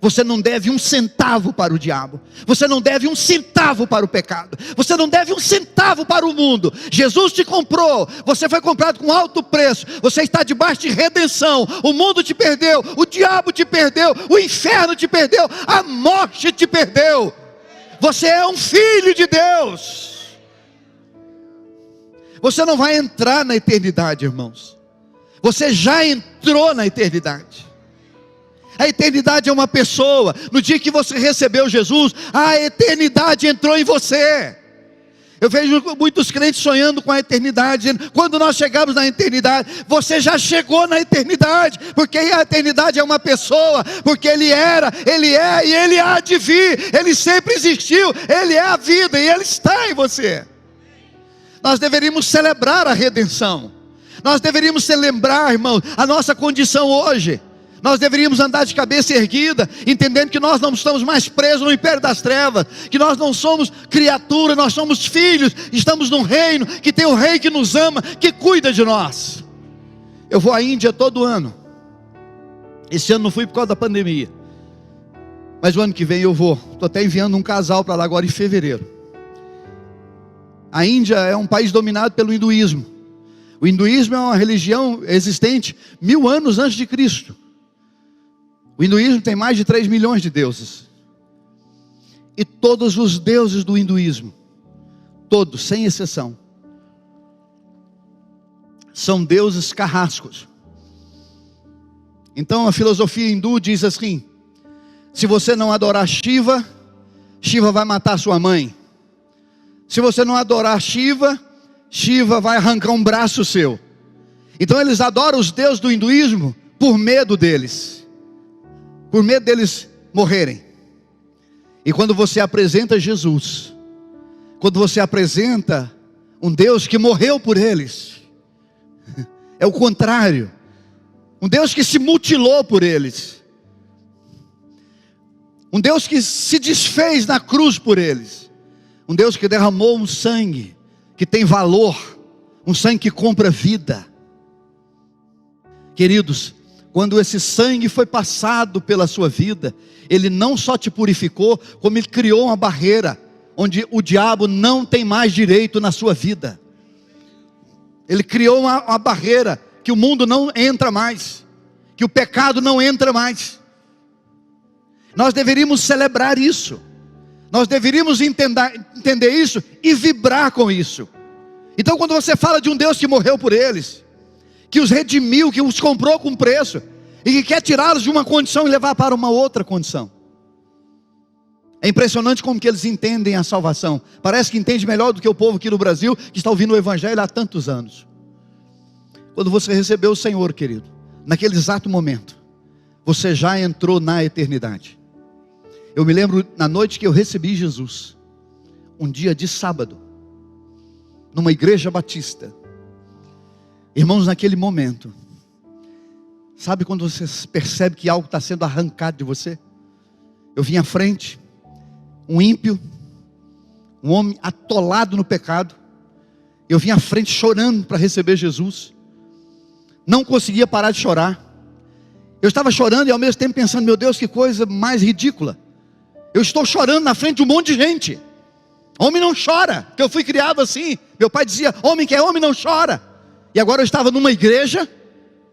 Você não deve 1 centavo para o diabo. Você não deve 1 centavo para o pecado. Você não deve 1 centavo para o mundo. Jesus te comprou. Você foi comprado com alto preço. Você está debaixo de redenção. O mundo te perdeu. O diabo te perdeu. O inferno te perdeu. A morte te perdeu. Você é um filho de Deus. Você não vai entrar na eternidade, irmãos. Você já entrou na eternidade. A eternidade é uma pessoa. No dia que você recebeu Jesus, a eternidade entrou em você. Eu vejo muitos crentes sonhando com a eternidade, dizendo: quando nós chegamos na eternidade, você já chegou na eternidade, porque a eternidade é uma pessoa, porque Ele era, Ele é e Ele há de vir. Ele sempre existiu, Ele é a vida e Ele está em você. Nós deveríamos celebrar a redenção. Nós deveríamos celebrar, irmão, a nossa condição hoje. Nós deveríamos andar de cabeça erguida, entendendo que nós não estamos mais presos no império das trevas, que nós não somos criatura, nós somos filhos, estamos num reino, que tem um rei que nos ama, que cuida de nós. Eu vou à Índia todo ano. Esse ano não fui por causa da pandemia, mas o ano que vem eu vou. Estou até enviando um casal para lá agora em fevereiro. A Índia é um país dominado pelo hinduísmo. O hinduísmo é uma religião existente 1000 anos antes de Cristo. O hinduísmo tem mais de 3 milhões de deuses. E todos os deuses do hinduísmo, todos, sem exceção, são deuses carrascos. Então a filosofia hindu diz assim: se você não adorar Shiva, Shiva vai matar sua mãe. Se você não adorar Shiva, Shiva vai arrancar um braço seu. Então eles adoram os deuses do hinduísmo por medo deles. Por medo deles morrerem. E quando você apresenta Jesus, quando você apresenta um Deus que morreu por eles, é o contrário. Um Deus que se mutilou por eles. Um Deus que se desfez na cruz por eles. Um Deus que derramou um sangue que tem valor, um sangue que compra vida. Queridos, quando esse sangue foi passado pela sua vida, ele não só te purificou, como ele criou uma barreira, onde o diabo não tem mais direito na sua vida. Ele criou uma barreira, que o mundo não entra mais, que o pecado não entra mais. Nós deveríamos celebrar isso, nós deveríamos entender isso e vibrar com isso. Então quando você fala de um Deus que morreu por eles, que os redimiu, que os comprou com preço, e que quer tirá-los de uma condição e levar para uma outra condição, é impressionante como que eles entendem a salvação. Parece que entende melhor do que o povo aqui no Brasil, que está ouvindo o Evangelho há tantos anos. Quando você recebeu o Senhor, querido, naquele exato momento, você já entrou na eternidade. Eu me lembro na noite que eu recebi Jesus, um dia de sábado, numa igreja batista. Irmãos, naquele momento, sabe quando você percebe que algo está sendo arrancado de você? Eu vim à frente, um ímpio, um homem atolado no pecado. Eu vim à frente chorando para receber Jesus. Não conseguia parar de chorar. Eu estava chorando e ao mesmo tempo pensando: meu Deus, que coisa mais ridícula. Eu estou chorando na frente de um monte de gente. Homem não chora, porque eu fui criado assim. Meu pai dizia: homem que é homem não chora. E agora eu estava numa igreja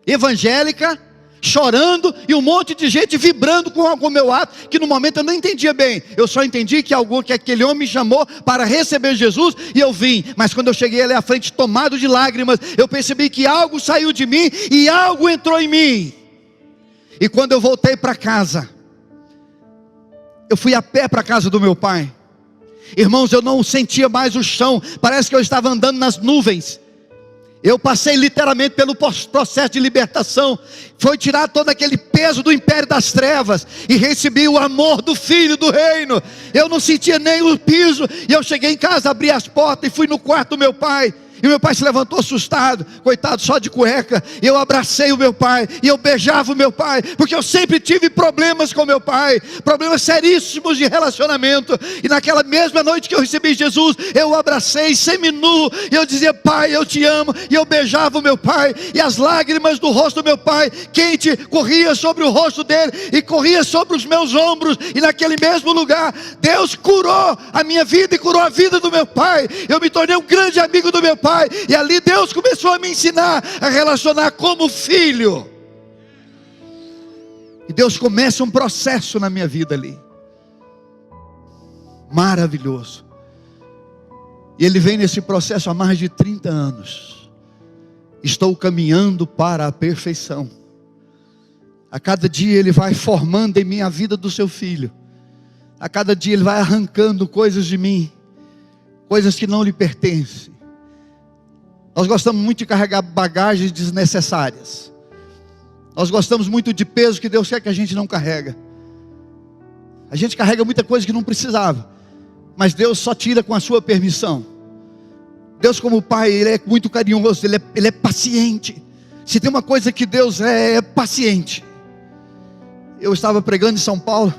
evangélica, chorando, e um monte de gente vibrando com o meu ato, que no momento eu não entendia bem. Eu só entendi que aquele homem me chamou para receber Jesus, e eu vim. Mas quando eu cheguei ali à frente, tomado de lágrimas, eu percebi que algo saiu de mim, e algo entrou em mim. E quando eu voltei para casa, eu fui a pé para a casa do meu pai. Irmãos, eu não sentia mais o chão, parece que eu estava andando nas nuvens. Eu passei literalmente pelo processo de libertação. Foi tirar todo aquele peso do império das trevas, e recebi o amor do Filho do Reino. Eu não sentia nem o piso. E eu cheguei em casa, abri as portas e fui no quarto do meu pai. E meu pai se levantou assustado, coitado, só de cueca. E eu abracei o meu pai, e eu beijava o meu pai, porque eu sempre tive problemas com meu pai, problemas seríssimos de relacionamento. E naquela mesma noite que eu recebi Jesus, eu o abracei seminu, e eu dizia: pai, eu te amo. E eu beijava o meu pai, e as lágrimas do rosto do meu pai, quente, corria sobre o rosto dele, e corria sobre os meus ombros. E naquele mesmo lugar, Deus curou a minha vida, e curou a vida do meu pai. Eu me tornei um grande amigo do meu pai. E ali Deus começou a me ensinar a relacionar como filho. E Deus começa um processo na minha vida ali, maravilhoso. E Ele vem nesse processo há mais de 30 anos. Estou caminhando para a perfeição. A cada dia Ele vai formando em mim a vida do seu filho. A cada dia Ele vai arrancando coisas de mim, coisas que não lhe pertencem. Nós gostamos muito de carregar bagagens desnecessárias. Nós gostamos muito de peso que Deus quer que a gente não carrega. A gente carrega muita coisa que não precisava, mas Deus só tira com a sua permissão. Deus como Pai, Ele é muito carinhoso, Ele é paciente. Se tem uma coisa que Deus é paciente. Eu estava pregando em São Paulo,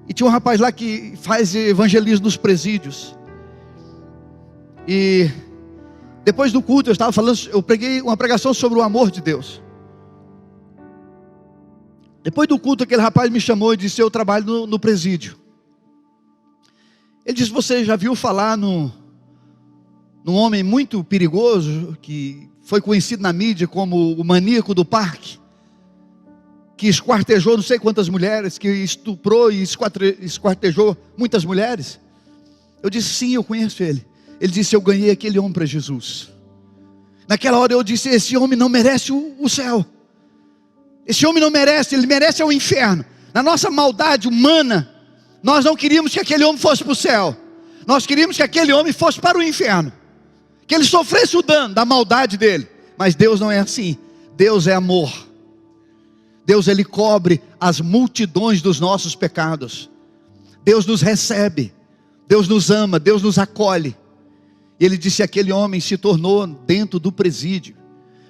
e tinha um rapaz lá que faz evangelismo nos presídios. E depois do culto eu preguei uma pregação sobre o amor de Deus. Depois do culto, aquele rapaz me chamou e disse: eu trabalho no presídio. Ele disse: você já viu falar num homem muito perigoso, que foi conhecido na mídia como o maníaco do parque, que esquartejou não sei quantas mulheres, que estuprou e esquartejou muitas mulheres? Eu disse: sim, eu conheço ele. Ele disse: eu ganhei aquele homem para Jesus. Naquela hora eu disse: esse homem não merece o céu. Esse homem não merece, ele merece o inferno. Na nossa maldade humana, nós não queríamos que aquele homem fosse para o céu. Nós queríamos que aquele homem fosse para o inferno, que ele sofresse o dano da maldade dele. Mas Deus não é assim. Deus é amor. Deus, Ele cobre as multidões dos nossos pecados. Deus nos recebe, Deus nos ama, Deus nos acolhe. Ele disse: aquele homem se tornou dentro do presídio,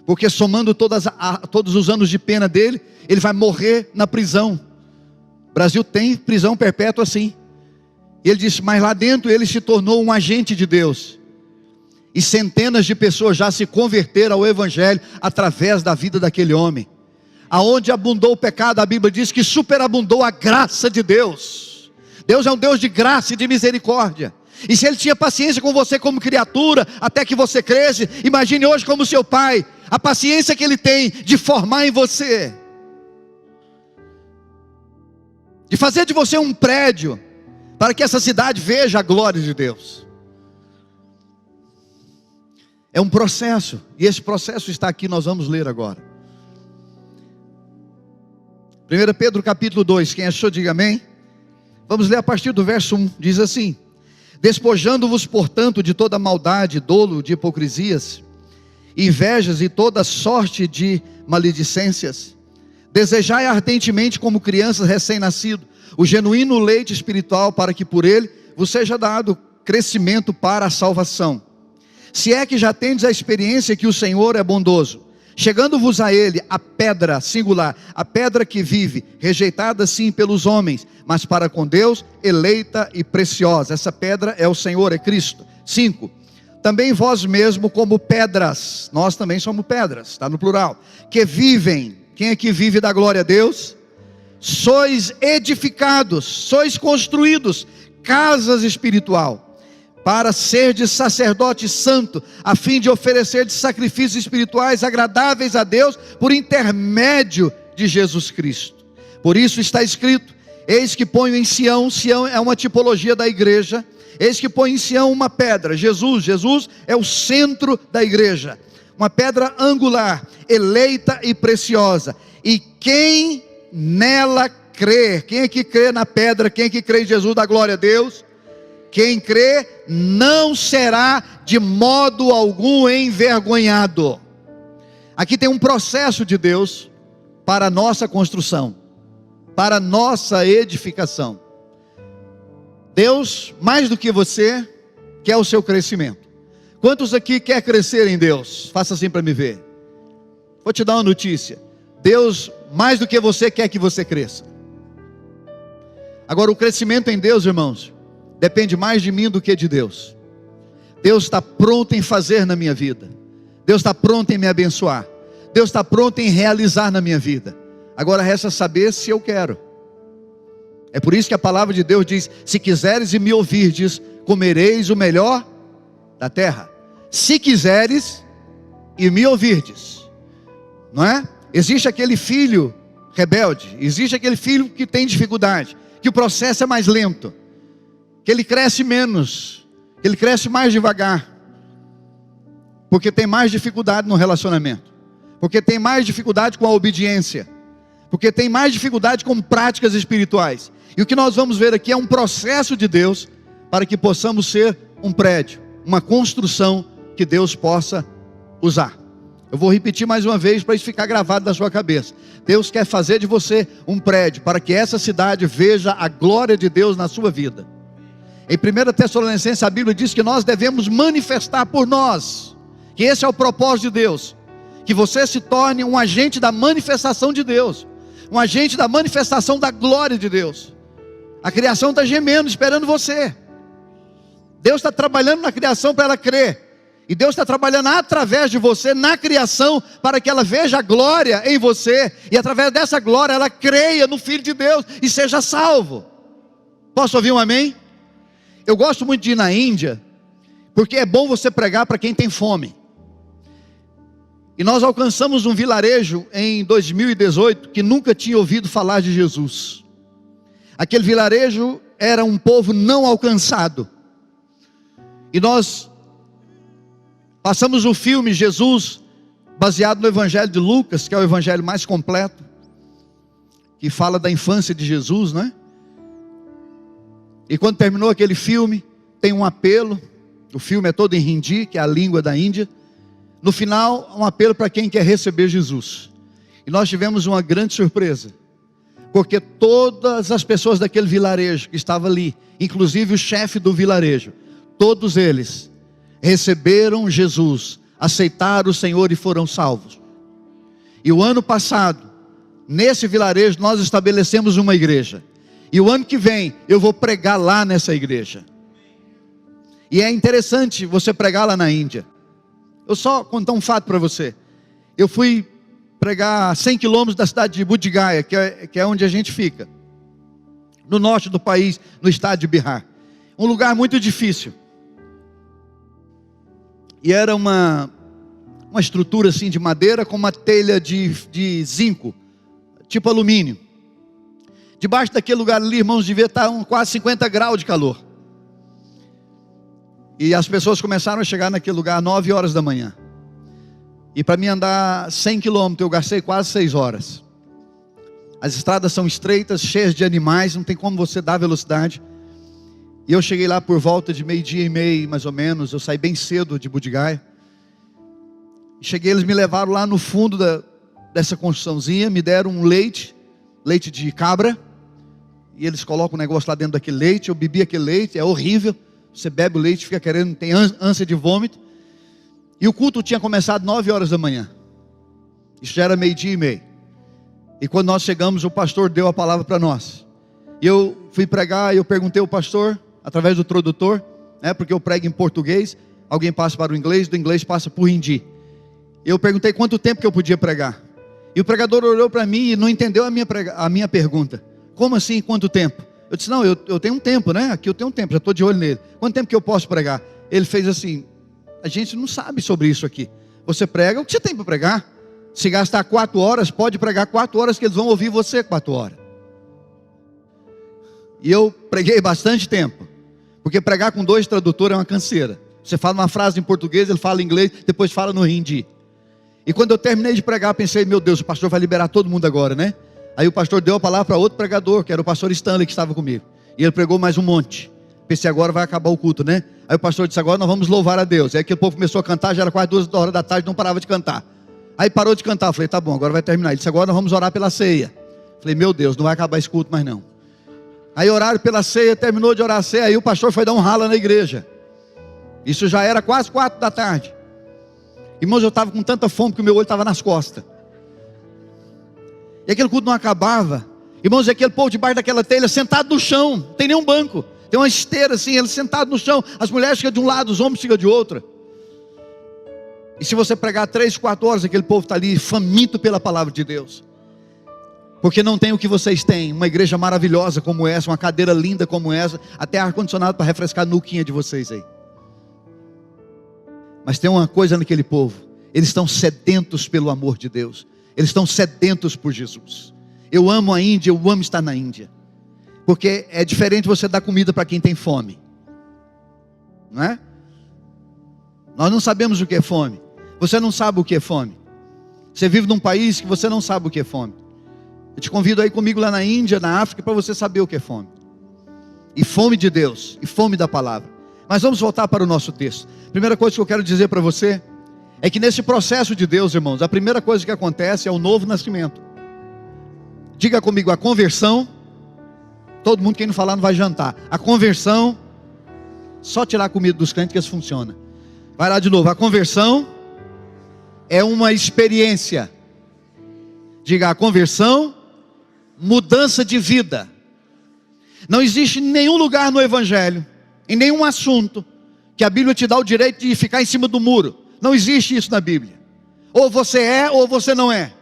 porque somando todos os anos de pena dele, ele vai morrer na prisão. O Brasil tem prisão perpétua assim. E ele disse: mas lá dentro ele se tornou um agente de Deus. E centenas de pessoas já se converteram ao Evangelho através da vida daquele homem. Aonde abundou o pecado, a Bíblia diz que superabundou a graça de Deus. Deus é um Deus de graça e de misericórdia. E se Ele tinha paciência com você como criatura, até que você cresce, imagine hoje como seu Pai, a paciência que Ele tem de formar em você, de fazer de você um prédio, para que essa cidade veja a glória de Deus. É um processo, e esse processo está aqui, nós vamos ler agora. 1 Pedro capítulo 2, quem achou diga amém. Vamos ler a partir do verso 1, diz assim: despojando-vos portanto de toda maldade, dolo, de hipocrisias, invejas e toda sorte de maledicências, desejai ardentemente como crianças recém-nascidos o genuíno leite espiritual, para que por ele vos seja dado crescimento para a salvação. Se é que já tendes a experiência que o Senhor é bondoso, chegando-vos a Ele a pedra singular, a pedra que vive, rejeitada sim pelos homens, mas para com Deus eleita e preciosa. Essa pedra é o Senhor, é Cristo. 5. Também vós mesmo como pedras, nós também somos pedras, está no plural, que vivem. Quem é que vive da glória a Deus? Sois edificados, sois construídos, casas espiritual, para ser de sacerdote santo, a fim de oferecer de sacrifícios espirituais agradáveis a Deus, por intermédio de Jesus Cristo. Por isso está escrito: eis que ponho em Sião, Sião é uma tipologia da igreja, eis que ponho em Sião uma pedra, Jesus é o centro da igreja, uma pedra angular, eleita e preciosa, e quem nela crer, quem é que crê na pedra, quem é que crê em Jesus, dá glória a Deus? Quem crê não será de modo algum envergonhado. Aqui tem um processo de Deus para a nossa construção, para a nossa edificação. Deus, mais do que você, quer o seu crescimento. Quantos aqui quer crescer em Deus? Faça assim para me ver. Vou te dar uma notícia: Deus, mais do que você, quer que você cresça. Agora, o crescimento em Deus, irmãos, depende mais de mim do que de Deus. Deus está pronto em fazer na minha vida. Deus está pronto em me abençoar. Deus está pronto em realizar na minha vida. Agora resta saber se eu quero. É por isso que a palavra de Deus diz: se quiseres e me ouvirdes, comereis o melhor da terra. Se quiseres e me ouvirdes, não é? Existe aquele filho rebelde, existe aquele filho que tem dificuldade, que o processo é mais lento, que ele cresce menos, que ele cresce mais devagar, porque tem mais dificuldade no relacionamento, porque tem mais dificuldade com a obediência, porque tem mais dificuldade com práticas espirituais. E o que nós vamos ver aqui é um processo de Deus, para que possamos ser um prédio, uma construção que Deus possa usar. Eu vou repetir mais uma vez para isso ficar gravado na sua cabeça. Deus quer fazer de você um prédio, para que essa cidade veja a glória de Deus na sua vida. Em 1 Tessalonicenses a Bíblia diz que nós devemos manifestar por nós, que esse é o propósito de Deus, que você se torne um agente da manifestação de Deus, um agente da manifestação da glória de Deus. A criação está gemendo, esperando você. Deus está trabalhando na criação para ela crer, e Deus está trabalhando através de você na criação, para que ela veja a glória em você, e através dessa glória ela creia no Filho de Deus, e seja salvo. Posso ouvir um amém? Eu gosto muito de ir na Índia, porque é bom você pregar para quem tem fome. E nós alcançamos um vilarejo em 2018, que nunca tinha ouvido falar de Jesus. Aquele vilarejo era um povo não alcançado. E nós passamos o filme Jesus, baseado no Evangelho de Lucas, que é o evangelho mais completo, que fala da infância de Jesus, né? E quando terminou aquele filme, tem um apelo. O filme é todo em Hindi, que é a língua da Índia. No final, um apelo para quem quer receber Jesus. E nós tivemos uma grande surpresa, porque todas as pessoas daquele vilarejo que estava ali, inclusive o chefe do vilarejo, todos eles receberam Jesus, aceitaram o Senhor e foram salvos. E o ano passado, nesse vilarejo, nós estabelecemos uma igreja. E o ano que vem, eu vou pregar lá nessa igreja. E é interessante você pregar lá na Índia. Eu só contar um fato para você. Eu fui pregar a 100 quilômetros da cidade de Bodh Gaya, que é onde a gente fica, no norte do país, no estado de Bihar. Um lugar muito difícil. E era uma estrutura assim de madeira com uma telha de zinco, tipo alumínio. Debaixo daquele lugar ali, irmãos, devia estar quase 50 graus de calor. E as pessoas começaram a chegar naquele lugar às 9 horas da manhã. E para mim andar 100 quilômetros, eu gastei quase 6 horas. As estradas são estreitas, cheias de animais, não tem como você dar velocidade. E eu cheguei lá por volta de 12:30, mais ou menos. Eu saí bem cedo de Bodh Gaya. Cheguei, eles me levaram lá no fundo dessa construçãozinha, me deram um leite de cabra. E eles colocam o negócio lá dentro daquele leite. Eu bebi aquele leite, é horrível. Você bebe o leite, fica querendo, tem ânsia de vômito. E o culto tinha começado 9 horas da manhã. Isso já era 12:30. E quando nós chegamos, o pastor deu a palavra para nós. E eu fui pregar, e eu perguntei ao pastor, através do tradutor, né, porque eu prego em português, alguém passa para o inglês, do inglês passa para o hindi. Eu perguntei quanto tempo que eu podia pregar. E o pregador olhou para mim e não entendeu a minha pergunta. Como assim, quanto tempo? Eu disse, não, eu tenho um tempo, né? Aqui eu tenho um tempo, já estou de olho nele. Quanto tempo que eu posso pregar? Ele fez assim, a gente não sabe sobre isso aqui. Você prega o que você tem para pregar. Se gastar 4 horas, pode pregar 4 horas que eles vão ouvir você 4 horas. E eu preguei bastante tempo. Porque pregar com 2 tradutores é uma canseira. Você fala uma frase em português, ele fala em inglês, depois fala no hindi. E quando eu terminei de pregar, pensei, meu Deus, o pastor vai liberar todo mundo agora, né? Aí o pastor deu a palavra para outro pregador, que era o pastor Stanley, que estava comigo. E ele pregou mais um monte. Pensei, agora vai acabar o culto, né? Aí o pastor disse, agora nós vamos louvar a Deus. Aí aquele povo começou a cantar, já era quase 2 horas da tarde, não parava de cantar. Aí parou de cantar, eu falei, tá bom, agora vai terminar. Ele disse, agora nós vamos orar pela ceia. Falei, meu Deus, não vai acabar esse culto mais não. Aí oraram pela ceia, terminou de orar a ceia, aí o pastor foi dar um rala na igreja. Isso já era quase 4 da tarde. Irmãos, eu estava com tanta fome que o meu olho estava nas costas. E aquele culto não acabava. Irmãos, e aquele povo debaixo daquela telha, sentado no chão, não tem nenhum banco. Tem uma esteira assim, eles sentados no chão. As mulheres ficam de um lado, os homens ficam de outro. E se você pregar 3, 4 horas, aquele povo está ali faminto pela palavra de Deus. Porque não tem o que vocês têm. Uma igreja maravilhosa como essa, uma cadeira linda como essa, até ar-condicionado para refrescar a nuquinha de vocês aí. Mas tem uma coisa naquele povo, eles estão sedentos pelo amor de Deus. Eles estão sedentos por Jesus. Eu amo a Índia, eu amo estar na Índia. Porque é diferente você dar comida para quem tem fome. Não é? Nós não sabemos o que é fome. Você não sabe o que é fome. Você vive num país que você não sabe o que é fome. Eu te convido aí comigo lá na Índia, na África, para você saber o que é fome. E fome de Deus, e fome da palavra. Mas vamos voltar para o nosso texto. Primeira coisa que eu quero dizer para você é que nesse processo de Deus, irmãos, a primeira coisa que acontece é o novo nascimento. Diga comigo, a conversão. Todo mundo, quem não falar não vai jantar. A conversão Só tirar a comida dos crentes que isso funciona. Vai lá de novo. A conversão é uma experiência. Diga, a conversão, mudança de vida. Não existe nenhum lugar no Evangelho, em nenhum assunto, que a Bíblia te dá o direito de ficar em cima do muro. Não existe isso na Bíblia. Ou você é, ou você não é.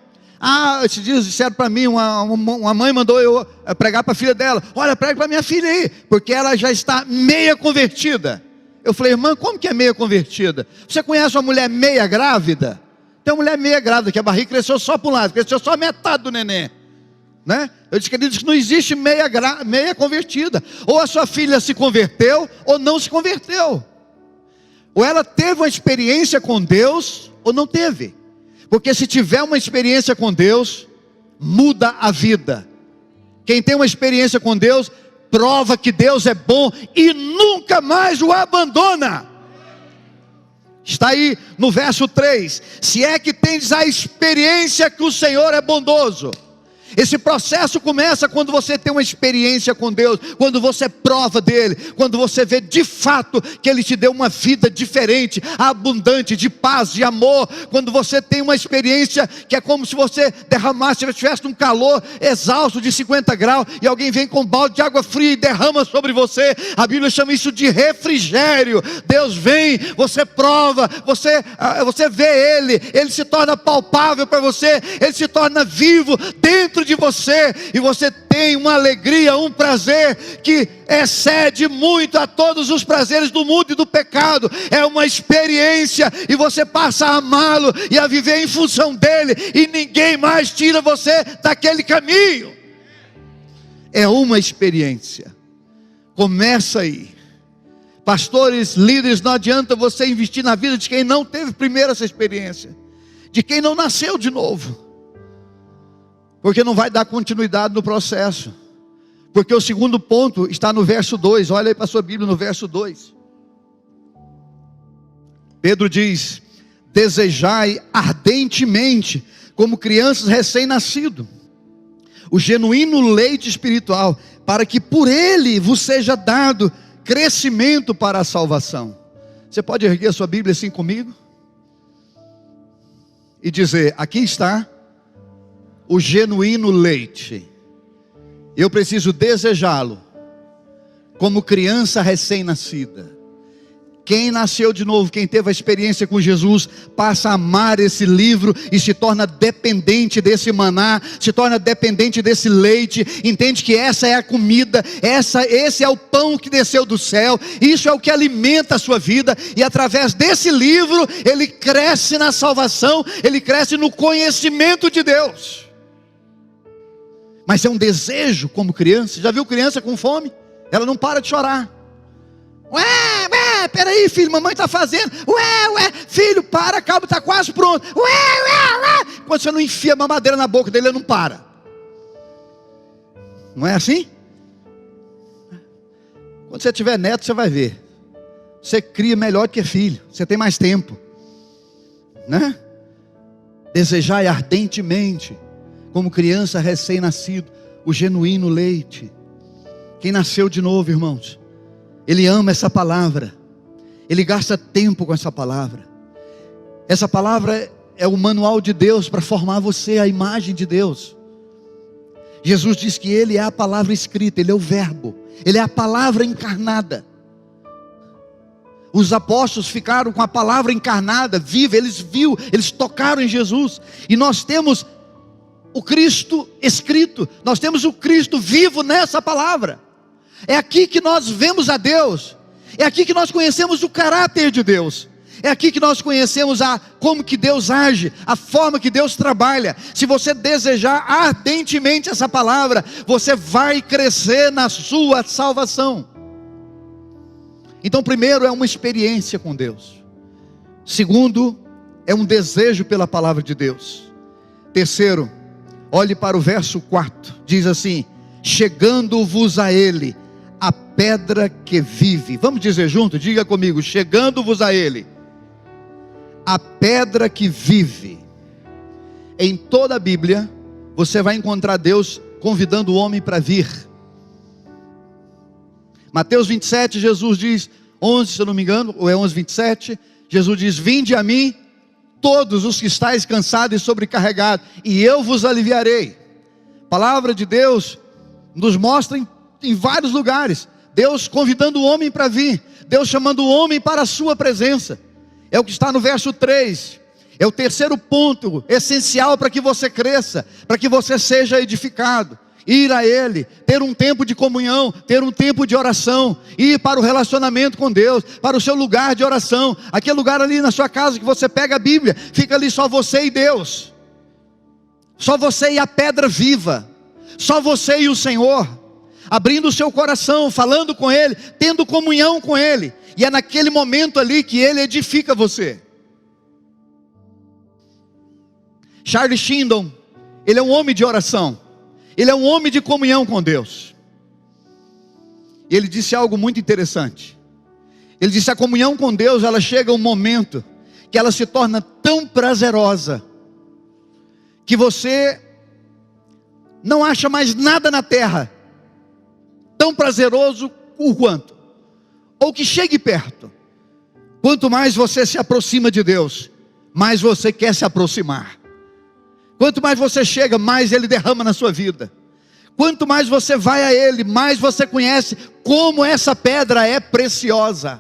Esses dias disseram para mim, uma mãe mandou eu pregar para a filha dela. Olha, prega para minha filha aí, porque ela já está meia convertida. Eu falei, irmã, como que é meia convertida? Você conhece uma mulher meia grávida? Tem uma mulher meia grávida, que a barriga cresceu só para um lado, cresceu só a metade do neném. Né? Eu disse, queridos, que não existe meia convertida. Ou a sua filha se converteu, ou não se converteu. Ou ela teve uma experiência com Deus, ou não teve. Porque se tiver uma experiência com Deus, muda a vida. Quem tem uma experiência com Deus, prova que Deus é bom e nunca mais o abandona. Está aí no verso 3. Se é que tens a experiência que o Senhor é bondoso. Esse processo começa quando você tem uma experiência com Deus, quando você prova dele, quando você vê de fato que ele te deu uma vida diferente, abundante, de paz, de amor. Quando você tem uma experiência que é como se você derramasse, se tivesse um calor exausto de 50 graus e alguém vem com um balde de água fria e derrama sobre você. A Bíblia chama isso de refrigério. Deus vem, você prova, você vê ele se torna palpável para você, ele se torna vivo dentro de você, e você tem uma alegria, um prazer que excede muito a todos os prazeres do mundo e do pecado. É uma experiência, e você passa a amá-lo e a viver em função dele, e ninguém mais tira você daquele caminho. É uma experiência. Começa aí. Pastores, líderes, não adianta você investir na vida de quem não teve primeiro essa experiência, de quem não nasceu de novo, porque não vai dar continuidade no processo. Porque o segundo ponto está no verso 2. Olha aí para a sua Bíblia no verso 2. Pedro diz: desejai ardentemente, como crianças recém-nascidos, o genuíno leite espiritual, para que por ele vos seja dado crescimento para a salvação. Você pode erguer a sua Bíblia assim comigo? E dizer: aqui está o genuíno leite. Eu preciso desejá-lo como criança recém-nascida. Quem nasceu de novo, quem teve a experiência com Jesus, passa a amar esse livro e se torna dependente desse maná, se torna dependente desse leite. Entende que essa é a comida, esse é o pão que desceu do céu, isso é o que alimenta a sua vida. E através desse livro ele cresce na salvação, ele cresce no conhecimento de Deus. Mas é um desejo como criança. Já viu criança com fome? Ela não para de chorar. Ué, peraí filho, mamãe está fazendo. Ué, filho, para, calma, está quase pronto. Ué. Quando você não enfia a mamadeira na boca dele, ele não para. Não é assim? Quando você tiver neto, você vai ver. Você cria melhor que filho, você tem mais tempo, né? Desejai ardentemente, como criança recém-nascido, o genuíno leite. Quem nasceu de novo, irmãos, ele ama essa palavra, ele gasta tempo com essa palavra. Essa palavra é o manual de Deus para formar você à imagem de Deus. Jesus diz que ele é a palavra escrita, ele é o verbo, ele é a palavra encarnada. Os apóstolos ficaram com a palavra encarnada, viva, eles tocaram em Jesus. E nós temos o Cristo escrito, nós temos o Cristo vivo nessa palavra. É aqui que nós vemos a Deus, é aqui que nós conhecemos o caráter de Deus, é aqui que nós conhecemos como que Deus age, a forma que Deus trabalha. Se você desejar ardentemente essa palavra, você vai crescer na sua salvação. Então, primeiro é uma experiência com Deus. Segundo, é um desejo pela palavra de Deus. Terceiro, olhe para o verso 4, diz assim: chegando-vos a ele, a pedra que vive. Vamos dizer junto? Diga comigo: chegando-vos a ele, a pedra que vive. Em toda a Bíblia, você vai encontrar Deus convidando o homem para vir. Mateus 27, Jesus diz: 11, se eu não me engano, ou é 11, 27, Jesus diz: vinde a mim, todos os que estáis cansados e sobrecarregados, e eu vos aliviarei. A palavra de Deus nos mostra em vários lugares, Deus convidando o homem para vir, Deus chamando o homem para a sua presença. É o que está no verso 3, é o terceiro ponto essencial para que você cresça, para que você seja edificado. Ir a Ele, ter um tempo de comunhão, ter um tempo de oração, ir para o relacionamento com Deus, para o seu lugar de oração, aquele lugar ali na sua casa que você pega a Bíblia, fica ali só você e Deus, só você e a pedra viva, só você e o Senhor, abrindo o seu coração, falando com Ele, tendo comunhão com Ele, e é naquele momento ali que Ele edifica você. Charles Shindon, ele é um homem de oração, ele é um homem de comunhão com Deus. Ele disse algo muito interessante. Ele disse: a comunhão com Deus, ela chega um momento que ela se torna tão prazerosa, que você não acha mais nada na terra tão prazeroso o quanto, ou que chegue perto. Quanto mais você se aproxima de Deus, mais você quer se aproximar. Quanto mais você chega, mais Ele derrama na sua vida. Quanto mais você vai a Ele, mais você conhece como essa pedra é preciosa.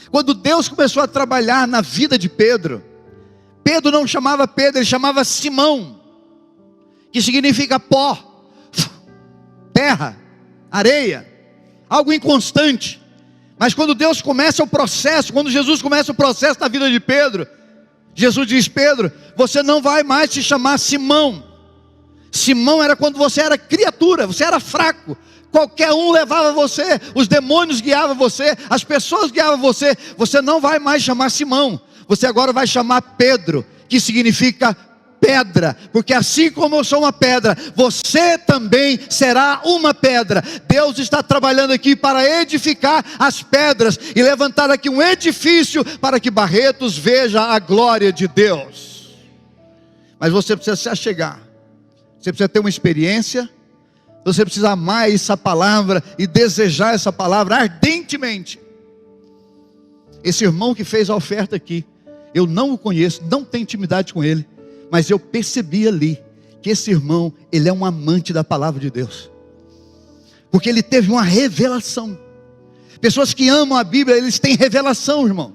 Quando Deus começou a trabalhar na vida de Pedro, Pedro não chamava Pedro, ele chamava Simão, que significa pó, terra, areia, algo inconstante. Mas quando Deus começa o processo, quando Jesus começa o processo na vida de Pedro, Jesus diz: Pedro, você não vai mais se chamar Simão. Simão era quando você era criatura, você era fraco, qualquer um levava você, os demônios guiavam você, as pessoas guiavam você. Você não vai mais chamar Simão, você agora vai chamar Pedro, que significa pedra, porque assim como eu sou uma pedra, você também será uma pedra. Deus está trabalhando aqui para edificar as pedras e levantar aqui um edifício para que Barretos veja a glória de Deus. Mas você precisa se achegar, você precisa ter uma experiência, você precisa amar essa palavra e desejar essa palavra ardentemente. Esse irmão que fez a oferta aqui, eu não o conheço, não tenho intimidade com ele, mas eu percebi ali que esse irmão, ele é um amante da palavra de Deus, porque ele teve uma revelação. Pessoas que amam a Bíblia, eles têm revelação, irmãos.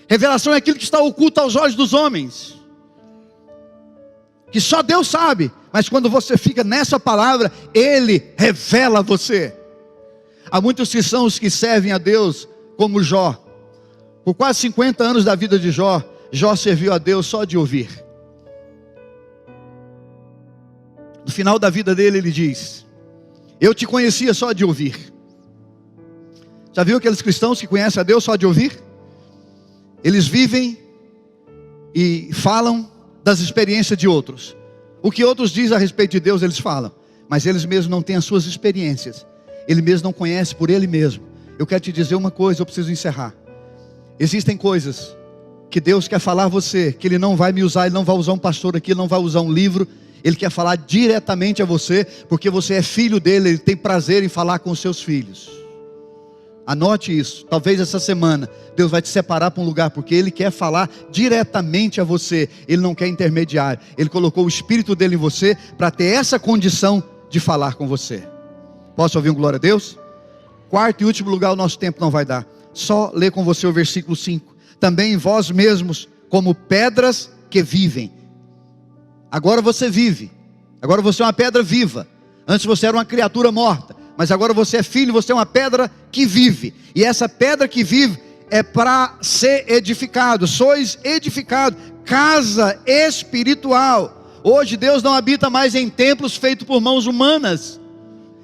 Revelação é aquilo que está oculto aos olhos dos homens, que só Deus sabe, mas quando você fica nessa palavra, Ele revela a você. Há muitos cristãos que servem a Deus como Jó. Por quase 50 anos da vida de Jó, Jó serviu a Deus só de ouvir. No final da vida dele, ele diz: eu te conhecia só de ouvir. Já viu aqueles cristãos que conhecem a Deus só de ouvir? Eles vivem e falam das experiências de outros. O que outros dizem a respeito de Deus, eles falam, mas eles mesmos não têm as suas experiências. Ele mesmo não conhece por ele mesmo. Eu quero te dizer uma coisa, eu preciso encerrar. Existem coisas que Deus quer falar a você, que Ele não vai me usar, Ele não vai usar um pastor aqui, Ele não vai usar um livro. Ele quer falar diretamente a você, porque você é filho dele, Ele tem prazer em falar com os seus filhos. Anote isso. Talvez essa semana Deus vai te separar para um lugar, porque Ele quer falar diretamente a você. Ele não quer intermediário. Ele colocou o Espírito dele em você para ter essa condição de falar com você. Posso ouvir um glória a Deus? Quarto e último lugar, o nosso tempo não vai dar. Só ler com você o versículo 5. Também vós mesmos, como pedras que vivem. Agora você vive. Agora você é uma pedra viva. Antes você era uma criatura morta, mas agora você é filho, você é uma pedra que vive. E essa pedra que vive é para ser edificado. Sois edificado, casa espiritual. Hoje Deus não habita mais em templos feitos por mãos humanas.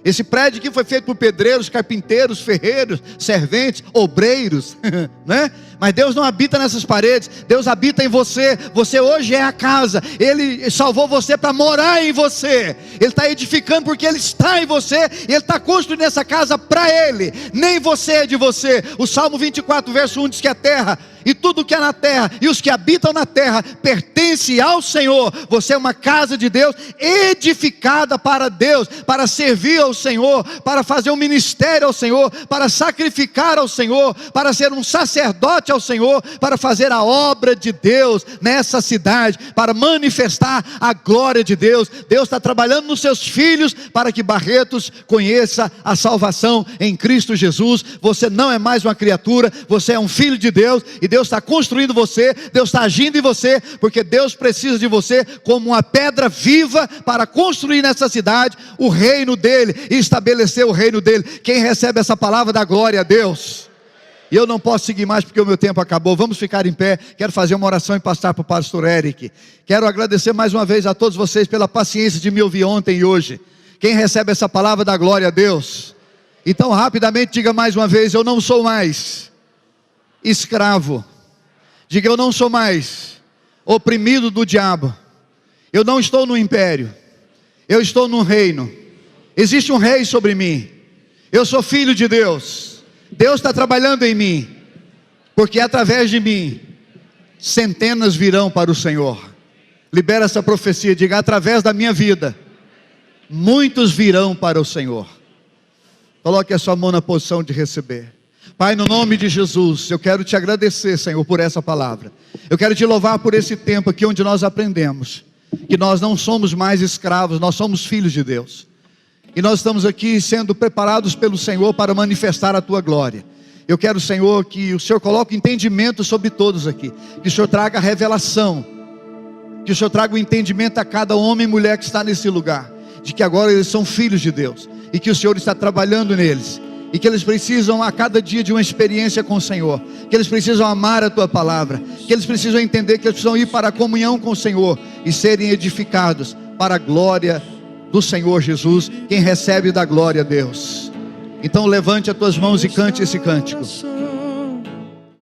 Esse prédio aqui foi feito por pedreiros, carpinteiros, ferreiros, serventes, obreiros, né? Mas Deus não habita nessas paredes, Deus habita em você. Você hoje é a casa, Ele salvou você para morar em você. Ele está edificando porque Ele está em você, e Ele está construindo essa casa para Ele. Nem você é de você. O Salmo 24 verso 1 diz que a terra e tudo que há na terra, e os que habitam na terra, pertence ao Senhor. Você é uma casa de Deus, edificada para Deus, para servir ao Senhor, para fazer um ministério ao Senhor, para sacrificar ao Senhor, para ser um sacerdote ao Senhor, para fazer a obra de Deus nessa cidade, para manifestar a glória de Deus. Deus está trabalhando nos seus filhos, para que Barretos conheça a salvação em Cristo Jesus. Você não é mais uma criatura, você é um filho de Deus, e Deus está construindo você, Deus está agindo em você, porque Deus precisa de você como uma pedra viva para construir nessa cidade o reino dele e estabelecer o reino dele. Quem recebe essa palavra dá glória a Deus. E eu não posso seguir mais porque o meu tempo acabou. Vamos ficar em pé. Quero fazer uma oração e passar para o pastor Eric. Quero agradecer mais uma vez a todos vocês pela paciência de me ouvir ontem e hoje. Quem recebe essa palavra dá glória a Deus. Então rapidamente diga mais uma vez: eu não sou mais escravo. Diga: eu não sou mais oprimido do diabo. Eu não estou no império, eu estou no reino. Existe um rei sobre mim. Eu sou filho de Deus. Deus está trabalhando em mim, porque através de mim centenas virão para o Senhor. Libera essa profecia. Diga: através da minha vida muitos virão para o Senhor. Coloque a sua mão na posição de receber. Pai, no nome de Jesus, eu quero te agradecer, Senhor, por essa palavra. Eu quero te louvar por esse tempo aqui onde nós aprendemos que nós não somos mais escravos, nós somos filhos de Deus. E nós estamos aqui sendo preparados pelo Senhor para manifestar a tua glória. Eu quero, Senhor, que o Senhor coloque entendimento sobre todos aqui, que o Senhor traga revelação, que o Senhor traga o entendimento a cada homem e mulher que está nesse lugar, de que agora eles são filhos de Deus, e que o Senhor está trabalhando neles, e que eles precisam a cada dia de uma experiência com o Senhor, que eles precisam amar a tua palavra, que eles precisam entender que eles precisam ir para a comunhão com o Senhor e serem edificados para a glória do Senhor Jesus. Quem recebe dá glória a Deus. Então levante as tuas mãos e cante esse cântico.